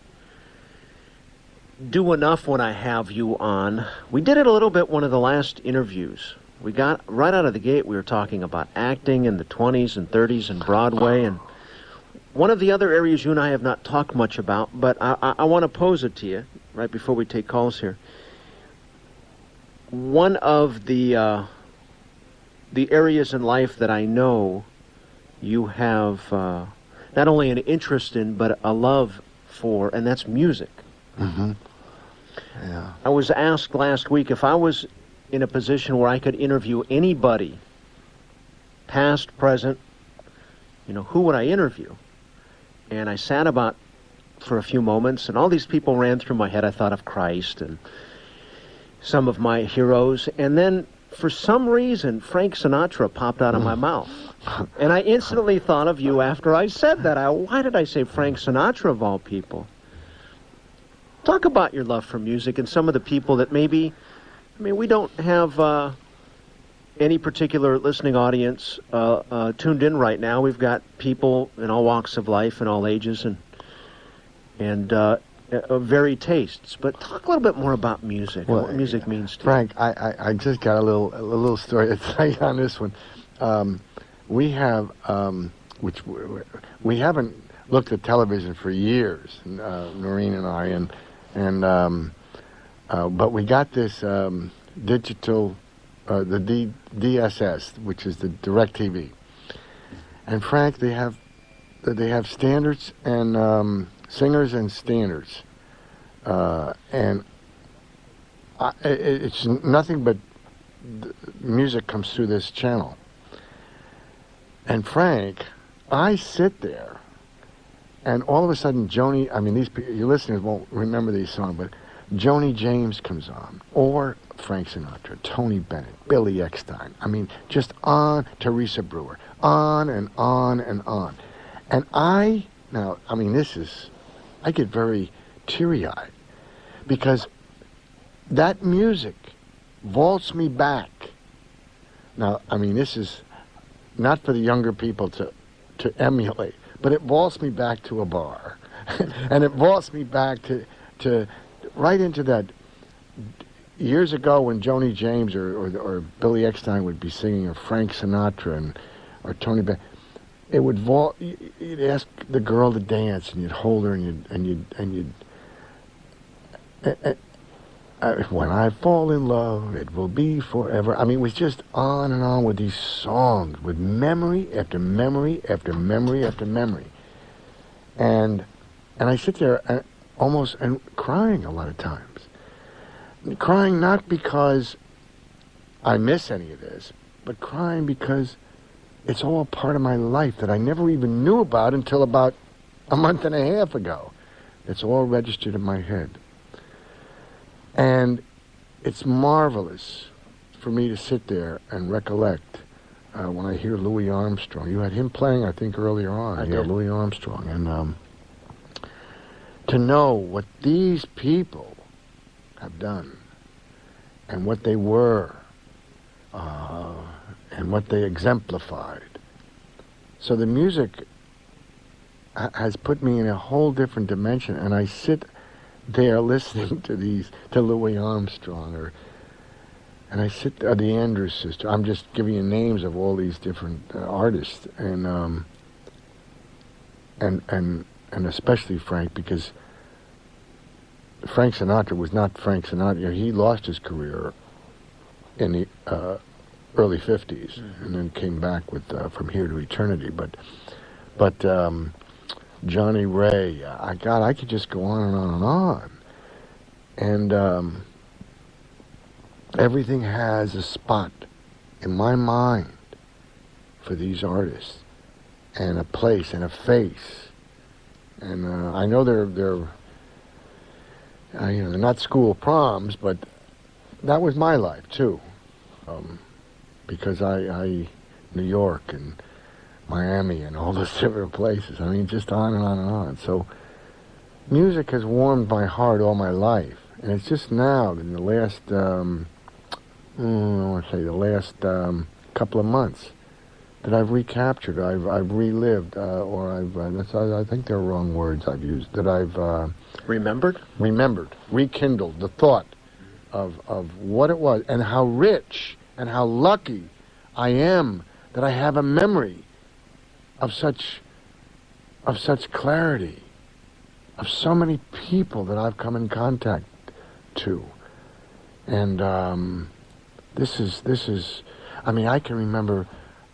do enough when I have you on, we did it a little bit one of the last interviews. We got right out of the gate, we were talking about acting in the 20s and 30s and Broadway, and one of the other areas you and I have not talked much about, but I want to pose it to you right before we take calls here. One of the areas in life that I know you have not only an interest in, but a love for, and that's music. Mm-hmm. Yeah. I was asked last week if I was in a position where I could interview anybody, past, present, who would I interview? And I sat about for a few moments, and all these people ran through my head. I thought of Christ and some of my heroes, and then for some reason Frank Sinatra popped out of my mouth, and I instantly thought of you after I said that. Why did I say Frank Sinatra of all people? Talk about your love for music and some of the people that maybe, we don't have any particular listening audience tuned in right now. We've got people in all walks of life and all ages and varied tastes. But talk a little bit more about music, and what music means to you. Frank, I just got a little story to tell you on this one. We have, we haven't looked at television for years, Noreen and I, but we got this digital. The DSS, which is the DirecTV, and Frank, they have standards and singers and standards, and it's nothing but music comes through this channel. And Frank, I sit there, and all of a sudden, Joni. These your listeners won't remember these songs, but Joni James comes on, or Frank Sinatra, Tony Bennett, Billy Eckstine. Just on, Teresa Brewer, on and on and on. And I get very teary-eyed because that music vaults me back. Now, this is not for the younger people to emulate, but it vaults me back to a bar. And it vaults me back to right into that. Years ago, when Joni James or Billy Eckstine would be singing, or Frank Sinatra or Tony Bennett, it would vault. You'd ask the girl to dance, and you'd hold her, and you'd. When I fall in love, it will be forever. It was just on and on with these songs, with memory after memory after memory after memory, and I sit there almost crying a lot of times. Crying not because I miss any of this, but crying because it's all part of my life that I never even knew about until about a month and a half ago. It's all registered in my head. And it's marvelous for me to sit there and recollect when I hear Louis Armstrong. You had him playing, I think, earlier on. I did. Louis Armstrong. And to know what these people have done and what they were and what they exemplified. So the music has put me in a whole different dimension, and I sit there listening to Louis Armstrong, and I sit the Andrews Sister. I'm just giving you names of all these different artists, and especially Frank, because Frank Sinatra was not Frank Sinatra. He lost his career in the early 50s, and then came back with From Here to Eternity. But Johnny Ray, I could just go on and on and on. And everything has a spot in my mind for these artists, and a place and a face. And I know they're not school proms, but that was my life too, because I New York and Miami and all those different places. I mean, just on and on and on. So music has warmed my heart all my life, and it's just now in the last couple of months that I've recaptured, I've relived, I think they're wrong words I've used, that I've remembered, rekindled the thought of what it was, and how rich and how lucky I am that I have a memory of such clarity, of so many people that I've come in contact to. And this is, I mean, I can remember,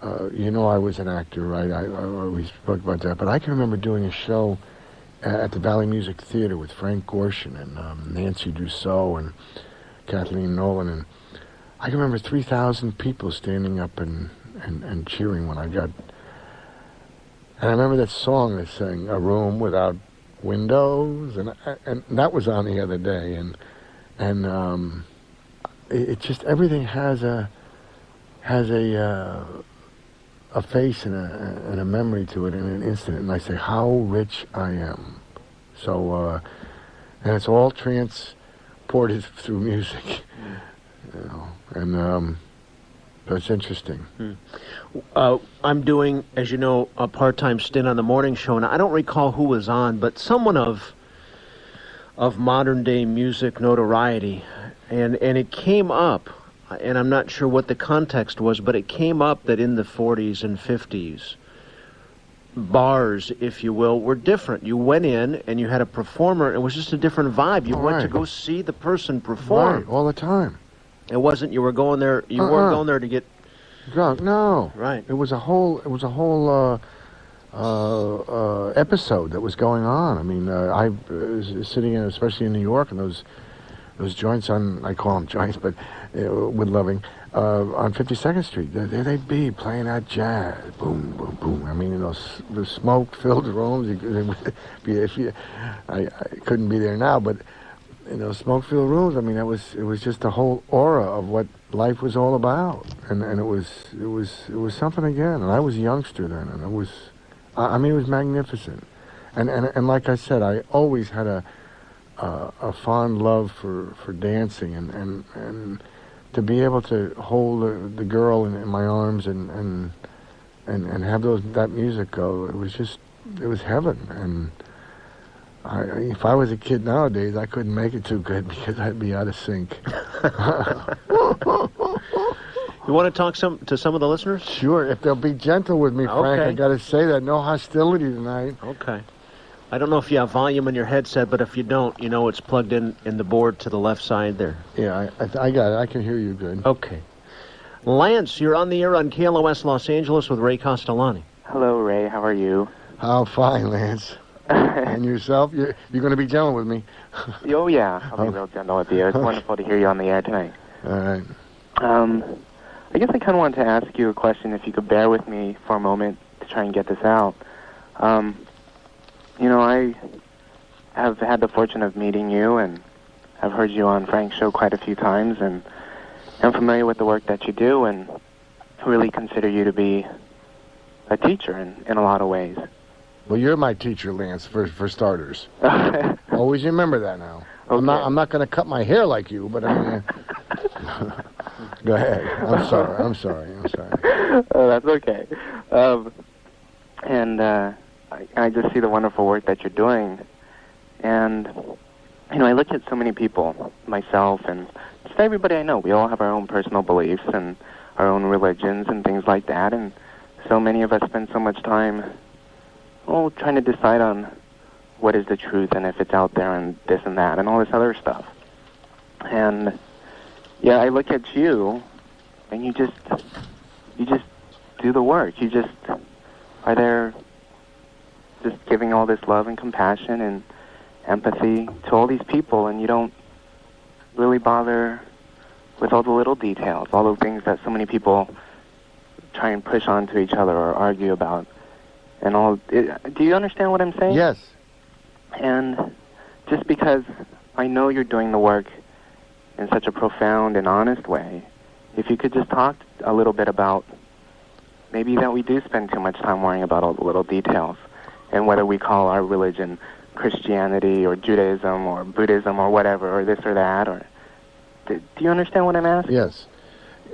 I was an actor, right? We spoke about that, but I can remember doing a show at the Valley Music Theater with Frank Gorshin and Nancy Dussault and Kathleen Nolan, and I can remember 3,000 people standing up and cheering when I got. And I remember that song they sang, "A Room Without Windows," and that was on the other day, and it just, everything has a face and a memory to it in an instant, and I say how rich I am. So and it's all transported through music, and so it's interesting. I'm doing, as you know, a part-time stint on the morning show, and I don't recall who was on, but someone of modern-day music notoriety, and it came up, and I'm not sure what the context was, but it came up that in the 40s and 50s, bars, if you will, were different. You went in and you had a performer. It was just a different vibe. You went to go see the person perform. Right, all the time. It wasn't you were going there. You weren't going there to get drunk. No. Right. It was a whole episode that was going on. I mean, I was sitting in, especially in New York, and those joints on, I call them joints, but with Loving, on 52nd Street. There they'd be playing that jazz, boom, boom, boom. I mean, in the smoke-filled rooms. I couldn't be there now, but in those smoke-filled rooms, I mean, it was just a whole aura of what life was all about, and it was something again. And I was a youngster then, and it was magnificent. And like I said, I always had a fond love for dancing, and to be able to hold the girl in my arms and have that music go, it was heaven. And if I was a kid nowadays, I couldn't make it too good because I'd be out of sync. You want to talk to some of the listeners? Sure, if they'll be gentle with me, Frank. Okay. I got to say that. No hostility tonight. Okay. I don't know if you have volume in your headset, but if you don't, it's plugged in the board to the left side there. Yeah, I got it. I can hear you good. Okay. Lance, you're on the air on KLOS Los Angeles with Ray Castellani. Hello, Ray. How are you? How fine, Lance. And yourself? You're going to be gentle with me? Oh, yeah. I'll be real gentle with you. It's wonderful to hear you on the air tonight. All right. I guess I kind of wanted to ask you a question, if you could bear with me for a moment to try and get this out. I have had the fortune of meeting you, and I've heard you on Frank's show quite a few times, and I'm familiar with the work that you do, and really consider you to be a teacher in a lot of ways. Well, you're my teacher, Lance, for starters. Always remember that now. Okay. I'm not going to cut my hair like you, but I mean... Go ahead. I'm sorry. Oh, that's okay. And I just see the wonderful work that you're doing. And, I look at so many people, myself and just everybody I know. We all have our own personal beliefs and our own religions and things like that. And so many of us spend so much time, trying to decide on what is the truth and if it's out there and this and that and all this other stuff. And, yeah, I look at you, and you just do the work. You just are there just giving all this love and compassion and empathy to all these people, and you don't really bother with all the little details, all the things that so many people try and push onto each other or argue about. And all. Do you understand what I'm saying? Yes. And just because I know you're doing the work in such a profound and honest way, if you could just talk a little bit about maybe that we do spend too much time worrying about all the little details, and whether we call our religion Christianity or Judaism or Buddhism or whatever, or this or that, or do you understand what I'm asking? Yes,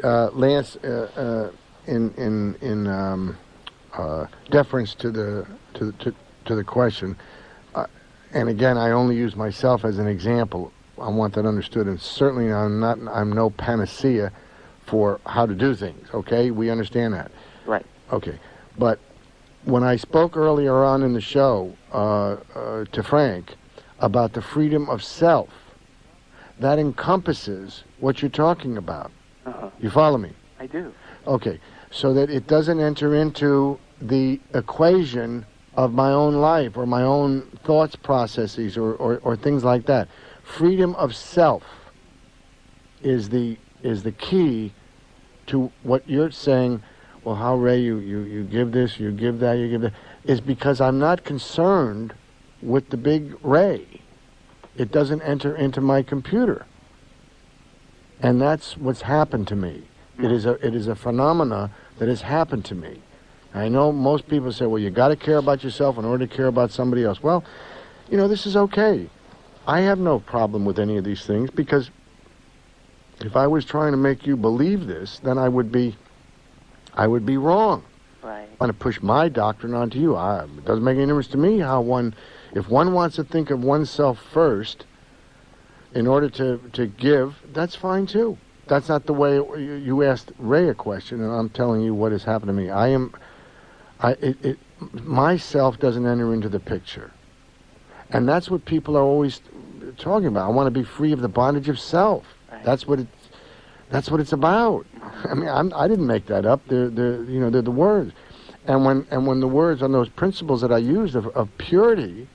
Lance. In deference to the question, and again, I only use myself as an example. I want that understood, and certainly I'm no panacea for how to do things. Okay, we understand that. Right. Okay, but when I spoke earlier on in the show to Frank about the freedom of self, that encompasses what you're talking about. Uh-huh. You follow me? I do. Okay, so that it doesn't enter into the equation of my own life or my own thoughts processes or things like that. Freedom of self is the key to what you're saying. Well, how, Ray, you give this, you give that, you give that, is because I'm not concerned with the big Ray. It doesn't enter into my computer. And that's what's happened to me. It is a phenomena that has happened to me. I know most people say, well, you got to care about yourself in order to care about somebody else. Well, this is okay. I have no problem with any of these things, because if I was trying to make you believe this, then I would be wrong. Right. I want to push my doctrine onto you. It doesn't make any difference to me if one wants to think of oneself first in order to give, that's fine too. That's not the way you asked Ray a question, and I'm telling you what has happened to me. Myself doesn't enter into the picture. And that's what people are always talking about. I want to be free of the bondage of self. Right. That's what it's about. I mean, I didn't make that up. They're the words. And when the words on those principles that I used of purity,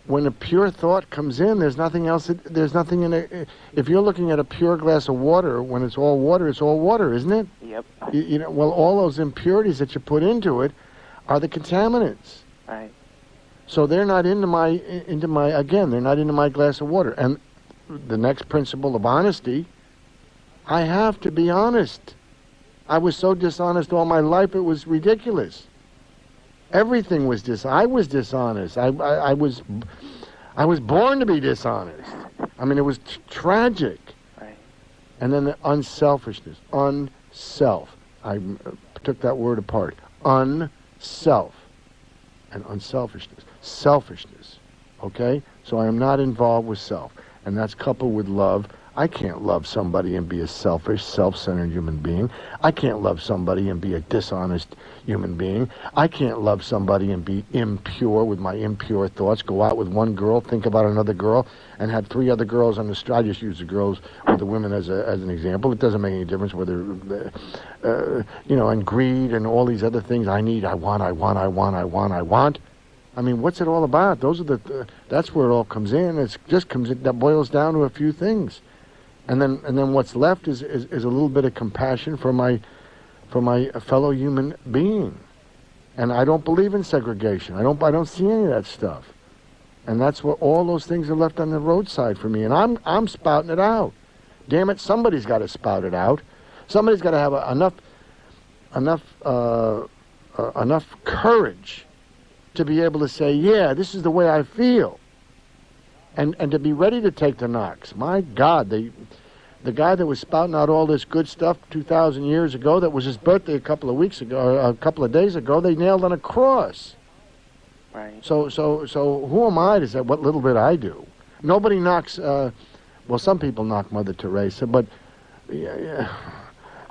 when a pure thought comes in, there's nothing else. There's nothing in it. If you're looking at a pure glass of water, when it's all water, isn't it? Yep. Well, all those impurities that you put into it are the contaminants. Right. So they're not they're not into my glass of water. And the next principle of honesty, I have to be honest. I was so dishonest all my life, it was ridiculous. Everything was I was dishonest. I was born to be dishonest. I mean, it was tragic. Right. And then the unselfishness. Unself. I took that word apart. Unself. And unselfishness. Selfishness. Okay? So I am not involved with self. And that's coupled with love. I can't love somebody and be a selfish, self-centered human being. I can't love somebody and be a dishonest human being. I can't love somebody and be impure with my impure thoughts, go out with one girl, think about another girl, and have 3 other girls on the street. I just use the girls with the women as an example. It doesn't make any difference whether, and greed and all these other things. I want. I mean, what's it all about? Those are that's where it all comes in. That boils down to a few things. And then what's left is a little bit of compassion for my fellow human being. And I don't believe in segregation. I don't see any of that stuff. And that's what all those things are left on the roadside for me. And I'm spouting it out. Damn it, somebody's got to spout it out. Somebody's got to have enough courage to be able to say, yeah, this is the way I feel. And to be ready to take the knocks. My God, the guy that was spouting out all this good stuff 2,000 years ago, that was his birthday a couple of days ago, they nailed on a cross. Right. So who am I to say what little bit I do? Nobody knocks. Well, some people knock Mother Teresa, but yeah,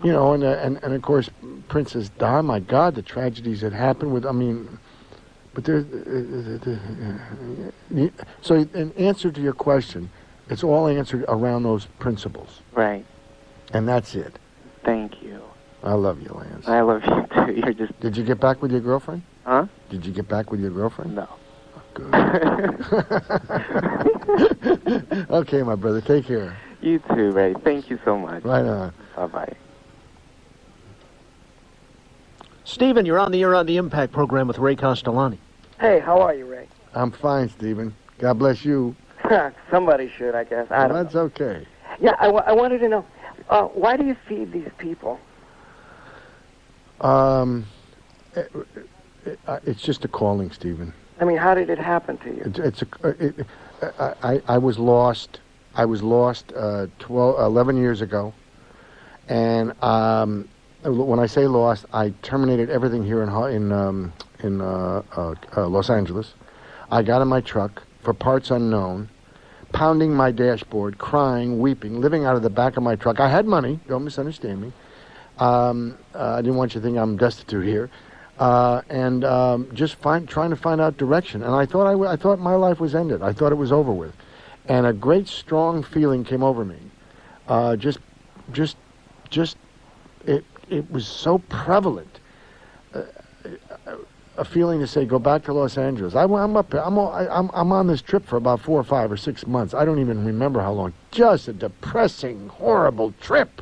you know, and of course, Princess Di. My God, the tragedies that happened with. I mean, but there. So, in answer to your question, it's all answered around those principles. Right. And that's it. Thank you. I love you, Lance. I love you too. You're just. Did you get back with your girlfriend? Huh? Did you get back with your girlfriend? No. Good. Okay, my brother. Take care. You too, Ray. Thank you so much. Right on. Bye-bye. Stephen, you're on the air on the Impact program with Ray Castellani. Hey, how are you, Ray? I'm fine, Stephen. God bless you. Somebody should, I guess. I don't That's know. okay. Yeah, I wanted to know, why do you feed these people? It's just a calling, Stephen. I mean, how did it happen to you? I was lost. I was lost 11 years ago, and when I say lost, I terminated everything here in Los Angeles. I got in my truck for parts unknown, pounding my dashboard, crying, weeping, living out of the back of my truck. I had money. Don't misunderstand me. I didn't want you to think I'm destitute here. And just trying to find out direction. And I thought my life was ended. I thought it was over with. And a great strong feeling came over me. It was so prevalent. A feeling to say, go back to Los Angeles. I'm up. I'm on this trip for about 4 or 5 or 6 months. I don't even remember how long. Just a depressing, horrible trip.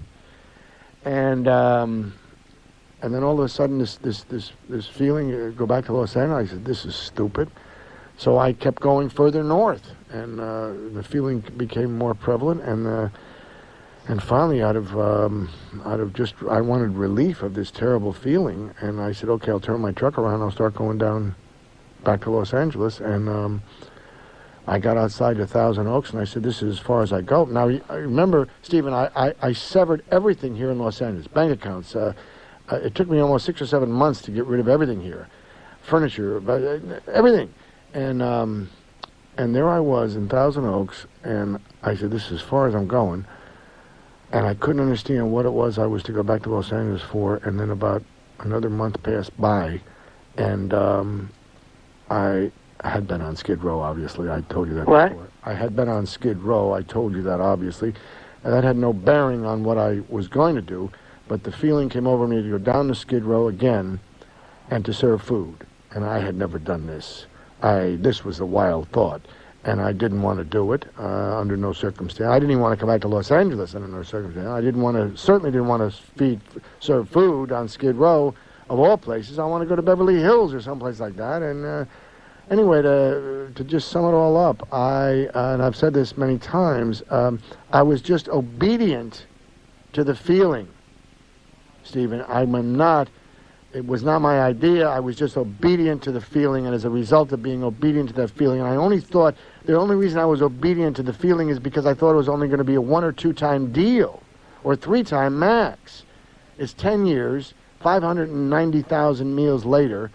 And then all of a sudden, this feeling, go back to Los Angeles. I said, this is stupid. So I kept going further north, and the feeling became more prevalent. And finally, out of just, I wanted relief of this terrible feeling, and I said, okay, I'll turn my truck around. I'll start going down back to Los Angeles, and I got outside of Thousand Oaks, and I said, this is as far as I go. Now, I remember, Stephen, I severed everything here in Los Angeles, bank accounts. It took me almost 6 or 7 months to get rid of everything here, furniture, everything. And there I was in Thousand Oaks, and I said, this is as far as I'm going. And I couldn't understand what it was I was to go back to Los Angeles for. And then about another month passed by, and I had been on Skid Row, obviously. I told you that before. I had been on Skid Row. I told you that, obviously. And that had no bearing on what I was going to do. But the feeling came over me to go down to Skid Row again and to serve food. And I had never done this. This was a wild thought. And I didn't want to do it under no circumstance. I didn't even want to come back to Los Angeles under no circumstance. I certainly didn't want to serve food on Skid Row, of all places. I want to go to Beverly Hills or someplace like that. And anyway, to just sum it all up, and I've said this many times, I was just obedient to the feeling, Stephen. It was not my idea. I was just obedient to the feeling, and as a result of being obedient to that feeling, and I only thought the only reason I was obedient to the feeling is because I thought it was only going to be a 1 or 2 time deal, or 3 time max. It's 10 years, 590,000 meals later,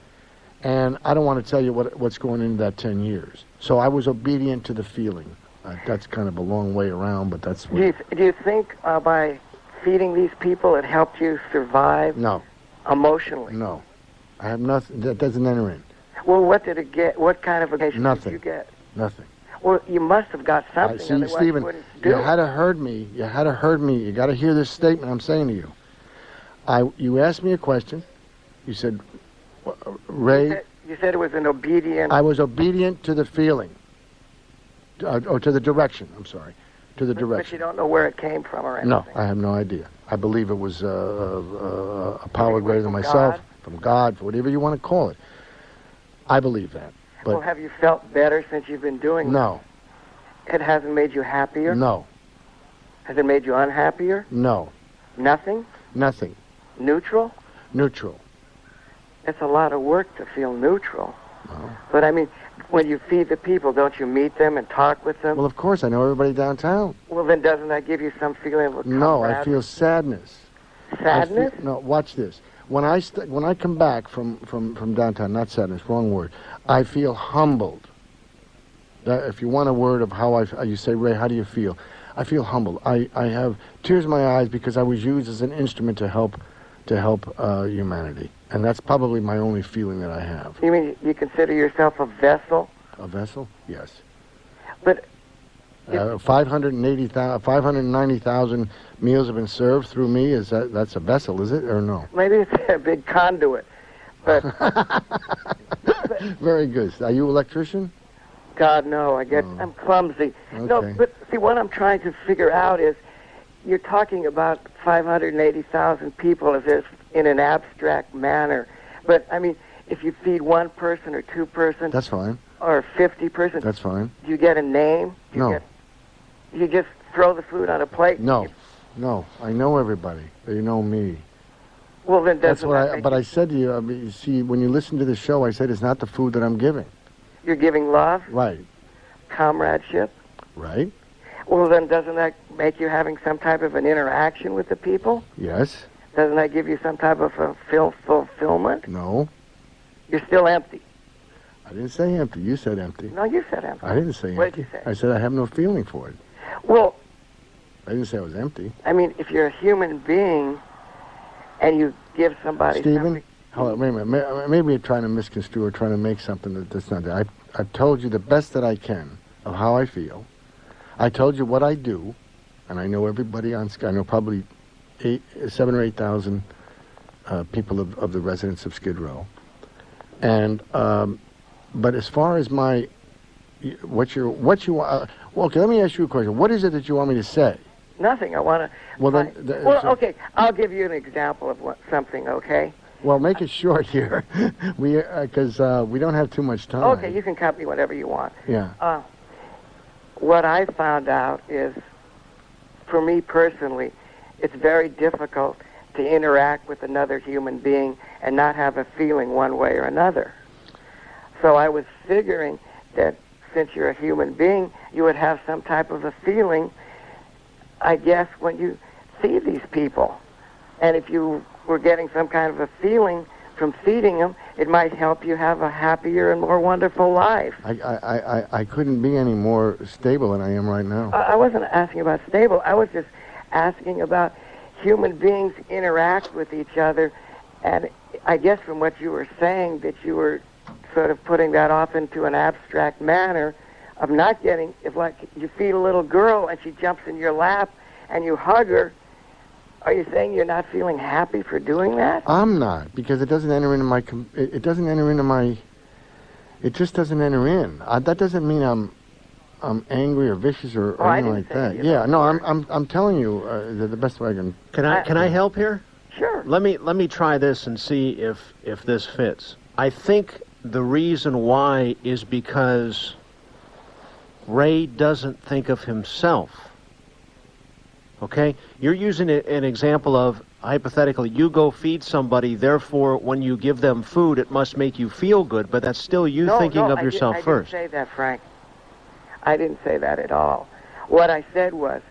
and I don't want to tell you what's going into that 10 years. So I was obedient to the feeling. That's kind of a long way around, but that's what... Do you think by feeding these people it helped you survive? No. Emotionally? No. I have nothing. That doesn't enter in. Well, what did it get? What kind of vacation did you get? Nothing. Well, you must have got something. See, otherwise Stephen, you wouldn't do you it. had to heard me. You had to heard me. You got to hear this statement I'm saying to you. You asked me a question. You said, Ray... You said it was an obedient... I was obedient to the feeling. Or to the direction, I'm sorry. To the direction. But you don't know where it came from or anything. No, I have no idea. I believe it was a power greater than myself, God? From God, for whatever you want to call it. I believe that. But Well, have you felt better since you've been doing no, it? It hasn't made you happier? no, Has it made you unhappier? no, Nothing? nothing. Neutral? Neutral. It's a lot of work to feel neutral. No. But, I mean, when you feed the people, don't you meet them and talk with them? Well, of course, I know everybody downtown. Well, then doesn't that give you some feeling of No, I camaraderie? feel sadness. Sadness? No, watch this. when I come back from downtown, not sadness, wrong word, I feel humbled. If you want a word of how you say, Ray, how do you feel? I feel humbled. I have tears in my eyes because I was used as an instrument to help humanity, and that's probably my only feeling that I have. You mean you consider yourself a vessel? A vessel? Yes. But 590,000 meals have been served through me. That's a vessel, is it, or no? maybe it's a big conduit. But Very good. Are you an electrician? God, no, I'm clumsy. Okay. No, but see, what I'm trying to figure out is, you're talking about 580,000 people as if in an abstract manner. But, I mean, if you feed one person or two person... That's fine. Or 50 person... That's fine. Do you get a name? No. You just throw the food on a plate? No. No. I know everybody. They know me. Well, then That's doesn't what that I... make But I said to you, I mean, you see, when you listen to the show, I said it's not the food that I'm giving. You're giving love? Right. Comradeship? Right. Well, then doesn't that make you having some type of an interaction with the people? Yes. Doesn't that give you some type of fulfillment? No. You're still empty. I didn't say empty. You said empty. No, you said empty. I didn't say empty. What did you say? I said I have no feeling for it. Well, I didn't say I was empty. I mean, if you're a human being and you give somebody Stephen, something... hold on, wait a minute. Maybe you're trying to misconstrue or trying to make something that's not there. I've told you the best that I can of how I feel. I told you what I do, and I know everybody on Skid. I know probably 7,000 or 8,000 people of the residents of Skid Row. And but as far as okay, let me ask you a question. What is it that you want me to say? Nothing. I want to... Well, then... okay, I'll give you an example of something, okay? Well, make it short here, because we don't have too much time. Okay, you can cut me whatever you want. Yeah. What I found out is, for me personally, it's very difficult to interact with another human being and not have a feeling one way or another. So I was figuring that since you're a human being, you would have some type of a feeling, I guess, when you feed these people. And if you were getting some kind of a feeling from feeding them, it might help you have a happier and more wonderful life. I couldn't be any more stable than I am right now. I wasn't asking about stable. I was just asking about human beings interact with each other. And I guess from what you were saying, that you were sort of putting that off into an abstract manner of not getting, if like you feed a little girl and she jumps in your lap and you hug her, are you saying you're not feeling happy for doing that? I'm not, because it doesn't enter into my. It doesn't enter into my. It just doesn't enter in. That doesn't mean I'm angry or vicious or anything like that. Yeah, no, I'm telling you the best way I can. Can I help here? Sure. Let me try this and see if this fits. I think the reason why is because Ray doesn't think of himself. Okay? You're using an example of, hypothetically, you go feed somebody, therefore, when you give them food, it must make you feel good, but that's still you thinking of yourself first. I didn't say that, Frank. I didn't say that at all. What I said was,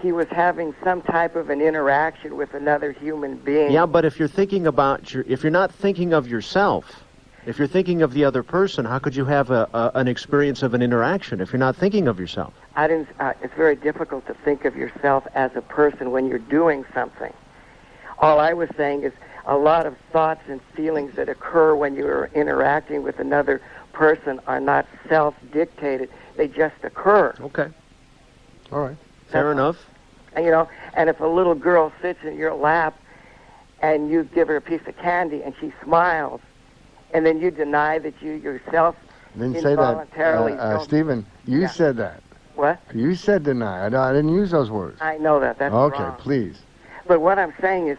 he was having some type of an interaction with another human being. Yeah, but if you're thinking about if you're not thinking of yourself, if you're thinking of the other person, how could you have an experience of an interaction if you're not thinking of yourself? It's very difficult to think of yourself as a person when you're doing something. All I was saying is a lot of thoughts and feelings that occur when you're interacting with another person are not self-dictated. They just occur. Okay. All right. Fair enough. And, and if a little girl sits in your lap and you give her a piece of candy and she smiles, and then you deny that you yourself didn't say that. Stephen, you said that. What? You said deny. I didn't use those words. I know that. That's okay, wrong. Please. But what I'm saying is,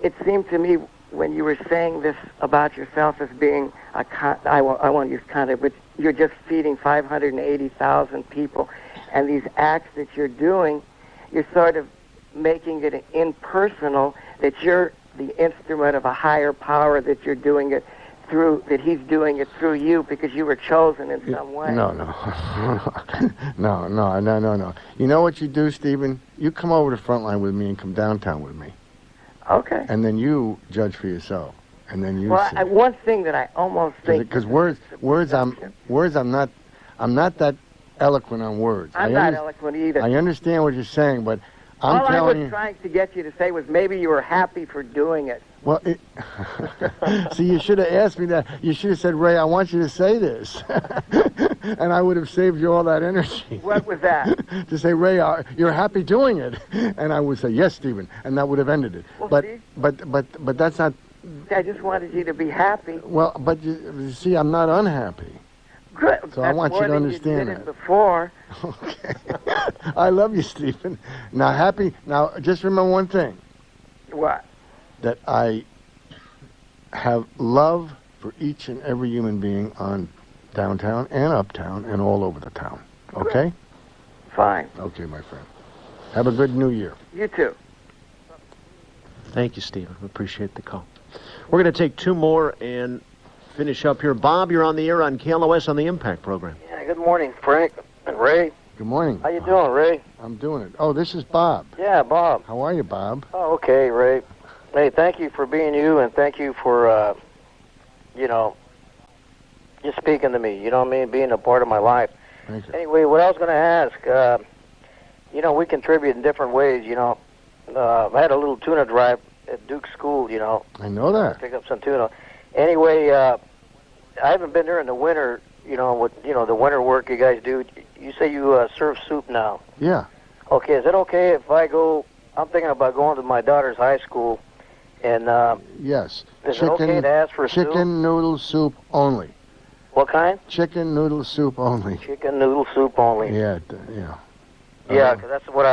it seemed to me when you were saying this about yourself as being I won't use conduit, but you're just feeding 580,000 people, and these acts that you're doing, you're sort of making it impersonal, that you're the instrument of a higher power, that you're doing it through, that he's doing it through you because you were chosen in some way. No. No. You know what you do, Stephen? You come over to Frontline with me and come downtown with me. Okay. and then you judge for yourself, and then you Well, see. one thing that I almost think Because words, I'm not that eloquent on words. I'm not eloquent either. I understand what you're saying, but I'm All I telling was you. trying to get you to say was maybe you were happy for doing it. Well, see, you should have asked me that. You should have said, Ray, I want you to say this. And I would have saved you all that energy. What was that? To say, Ray, you're happy doing it. And I would say, yes, Stephen. And that would have ended it. Well, but, see? but that's not... I just wanted you to be happy. Well, but you see, I'm not unhappy. Good. So I want you to understand that. that. Before. Okay. I love you, Stephen. Now, just remember one thing. What? That I have love for each and every human being on downtown and uptown and all over the town. Okay? Fine. Okay, my friend. Have a good New Year. You too. Thank you, Stephen. Appreciate the call. We're going to take two more and finish up here. Bob, you're on the air on KLOS on the Impact program. Yeah, good morning, Frank and Ray. Good morning. How you doing, Ray? I'm doing it. Oh, this is Bob. Yeah, Bob. How are you, Bob? Oh, okay, Ray. Hey, thank you for being you, and thank you for, just speaking to me, you know what I mean, being a part of my life. Thank you. Anyway, what I was going to ask, we contribute in different ways, I had a little tuna drive at Duke School, I know that. pick up some tuna. Anyway, I haven't been there in the winter, with, the winter work you guys do. You say you serve soup now. Yeah. Okay, is it okay if I go, I'm thinking about going to my daughter's high school, and Yes. is it okay to ask for soup? Chicken noodle soup only. What kind? Chicken noodle soup only. Chicken noodle soup only. Yeah, Yeah, because that's what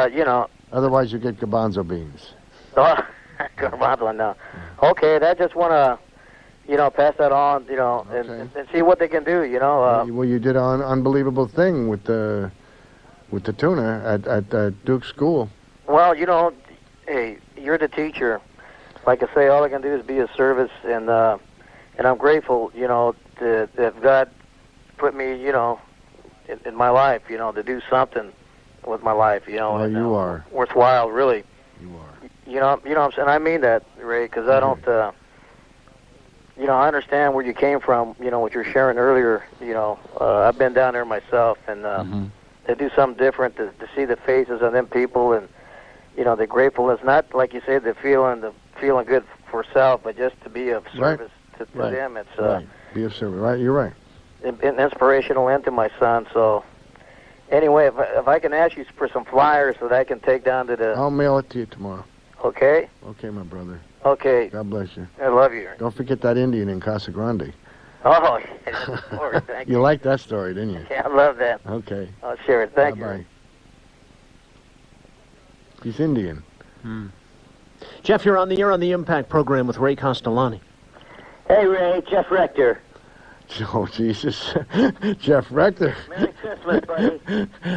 Otherwise, you get garbanzo beans. Garbanzo now. Okay, I just want to, pass that on, Okay. and see what they can do, Well, you did an unbelievable thing with the tuna at Duke School. Well, hey, you're the teacher. Like I say, all I can do is be of service, and I'm grateful, that God put me, in my life, to do something with my life, Well, and, you are. worthwhile, really. You are. You know what I'm saying? I mean that, Ray, because I don't, I understand where you came from, what you're sharing earlier, I've been down there myself, and to do something different, to see the faces of them people, and, the gratefulness, not like you said, the feeling good for self, but just to be of service to them. It's right. Be of service. Right, you're right. Inspirational and to my son, so... Anyway, if I can ask you for some flyers so that I can take down to the... I'll mail it to you tomorrow. Okay? Okay, my brother. Okay. God bless you. I love you. Don't forget that Indian in Casa Grande. Oh, yes, Lord, thank you. You liked that story, didn't you? Yeah, I love that. Okay. I'll share it. Thank Bye-bye. you. He's Indian. Jeff, you're on the air on the Impact program with Ray Castellani. Hey, Ray, Jeff Rector. Oh, Jesus. Jeff Rector. Merry Christmas, buddy.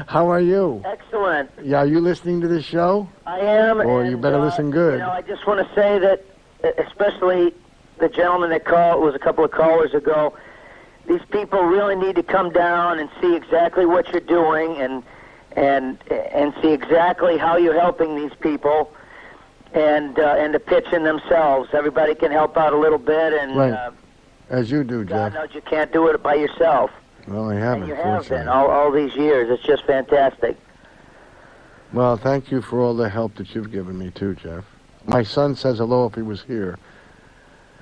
How are you? Excellent. Yeah, are you listening to this show? I am. Boy, and, you better listen good. I just want to say that, especially the gentleman that called, was a couple of callers ago, these people really need to come down and see exactly what you're doing and see exactly how you're helping these people and to pitch in themselves. Everybody can help out a little bit, and Right. As you do, God Jeff. knows you can't do it by yourself. Well, I haven't, And you have been fortunately. all these years. It's just fantastic. Well, thank you for all the help that you've given me, too, Jeff. My son says hello if he was here.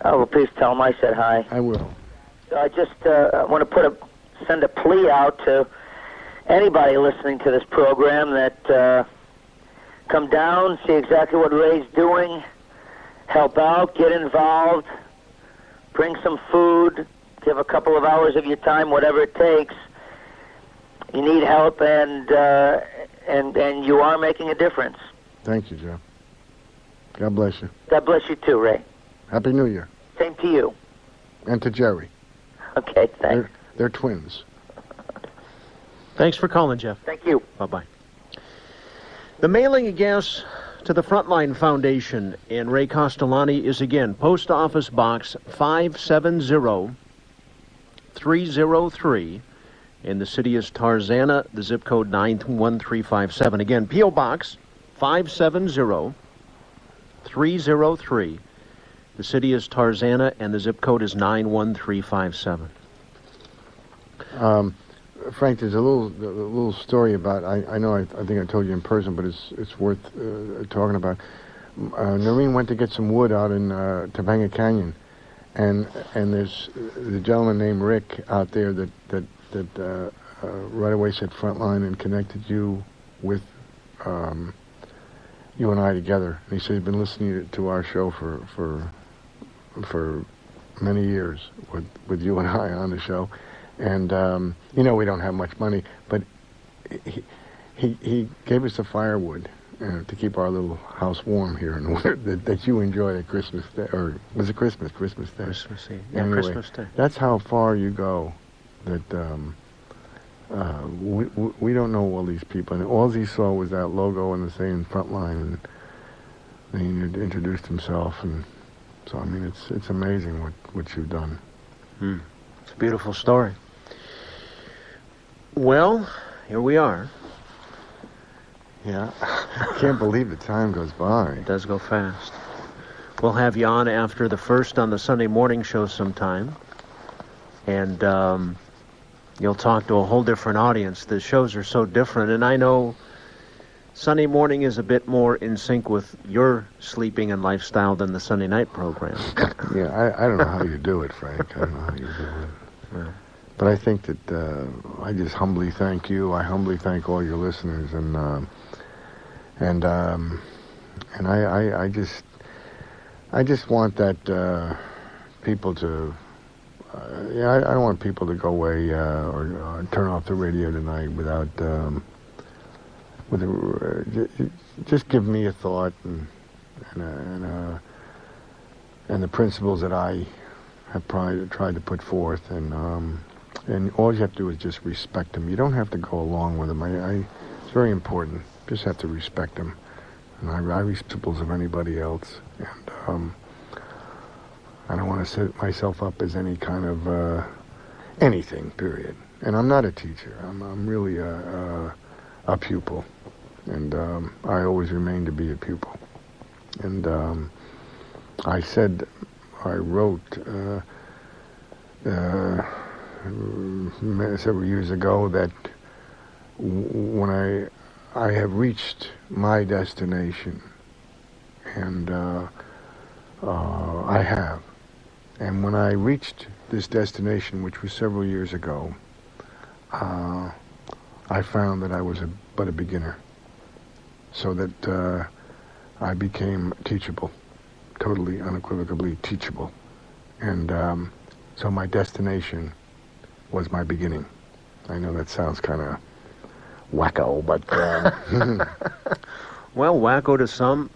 Oh, well, please tell him I said hi. I will. So I just want to send a plea out to anybody listening to this program that come down, see exactly what Ray's doing, help out, get involved, bring some food, give a couple of hours of your time, whatever it takes. You need help, and you are making a difference. Thank you, Jeff. God bless you. God bless you too, Ray. Happy New Year. Same to you. And to Jerry. Okay, thanks. They're twins. Thanks for calling, Jeff. Thank you. Bye-bye. The mailing of gas to the Frontline Foundation and Ray Castellani is again Post Office Box 570-303 in the city is Tarzana, the zip code 91357. Again, P.O. Box 303. The city is Tarzana, and the zip code is 91357. Frank, there's a little story about. I know. I think I told you in person, but it's worth talking about. Noreen went to get some wood out in Topanga Canyon, and there's the gentleman named Rick out there that right away said Frontline and connected you with you and I together. And he said he'd been listening to our show for many years with you and I on the show. And, we don't have much money, but he gave us the firewood to keep our little house warm here in the winter that you enjoyed at Christmas Day. Or was it Christmas? Christmas Day. Christmas Eve. Yeah, anyway, Christmas Day. That's how far you go. That we don't know all these people. And all he saw was that logo and the saying Frontline. And he introduced himself. And so, I mean, it's amazing what you've done. It's a beautiful story. Well, here we are. Yeah, I can't believe the time goes by. It does go fast. We'll have you on after the first on the Sunday morning show sometime. And you'll talk to a whole different audience. The shows are so different. And I know Sunday morning is a bit more in sync with your sleeping and lifestyle than the Sunday night program. Yeah, I don't know how you do it, Frank. I don't know how you do it. Yeah. But I think that I just humbly thank you. I humbly thank all your listeners, and I just want that people to. I don't want people to go away or turn off the radio tonight without just give me a thought and the principles that I have tried to put forth, and all you have to do is just respect them. You don't have to go along with them. It's very important. Just have to respect them. And I respect principles of anybody else. And I don't want to set myself up as any kind of anything, period. And I'm not a teacher. I'm really a pupil. And I always remain to be a pupil. And I wrote several years ago that when I have reached my destination, and I have, and when I reached this destination, which was several years ago, I found that I was but a beginner, so that I became teachable, totally unequivocally teachable, and so my destination was my beginning. I know that sounds kind of wacko, but well, wacko to some,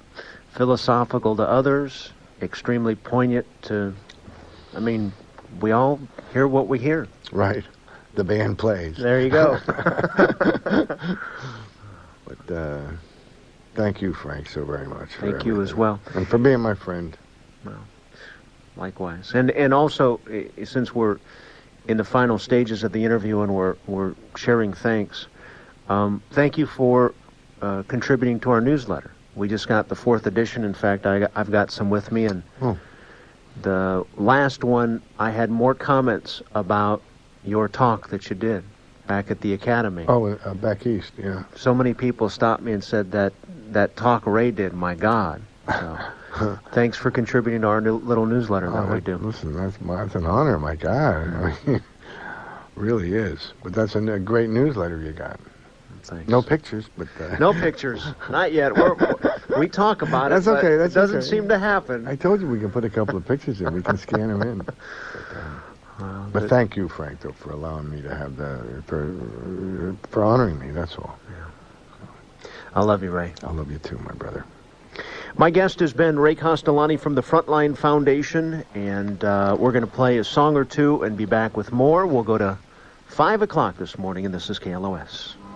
philosophical to others, extremely poignant to. I mean, we all hear what we hear. Right. The band plays. There you go. But thank you, Frank, so very much. Thank you as well. And for being my friend. Well, likewise. And also, since we're in the final stages of the interview and we're sharing thanks, thank you for contributing to our newsletter. We just got the 4th edition. In fact, I've got some with me, and the last one, I had more comments about your talk that you did back at the Academy. Oh, back east, yeah. So many people stopped me and said that talk Ray did, my God. So, thanks for contributing to our little newsletter that we do. Listen, that's an honor, my God. I mean, really is. But that's a great newsletter you got. Thanks. No pictures, but... No pictures. Not yet. We talk about that's it, okay. It doesn't seem to happen. I told you we can put a couple of pictures in. We can scan them in. But thank you, Frank, though, for allowing me to have for honoring me, that's all. Yeah. I love you, Ray. I love you too, my brother. My guest has been Ray Castellani from the Frontline Foundation, and we're going to play a song or two and be back with more. We'll go to 5 o'clock this morning, and this is KLOS.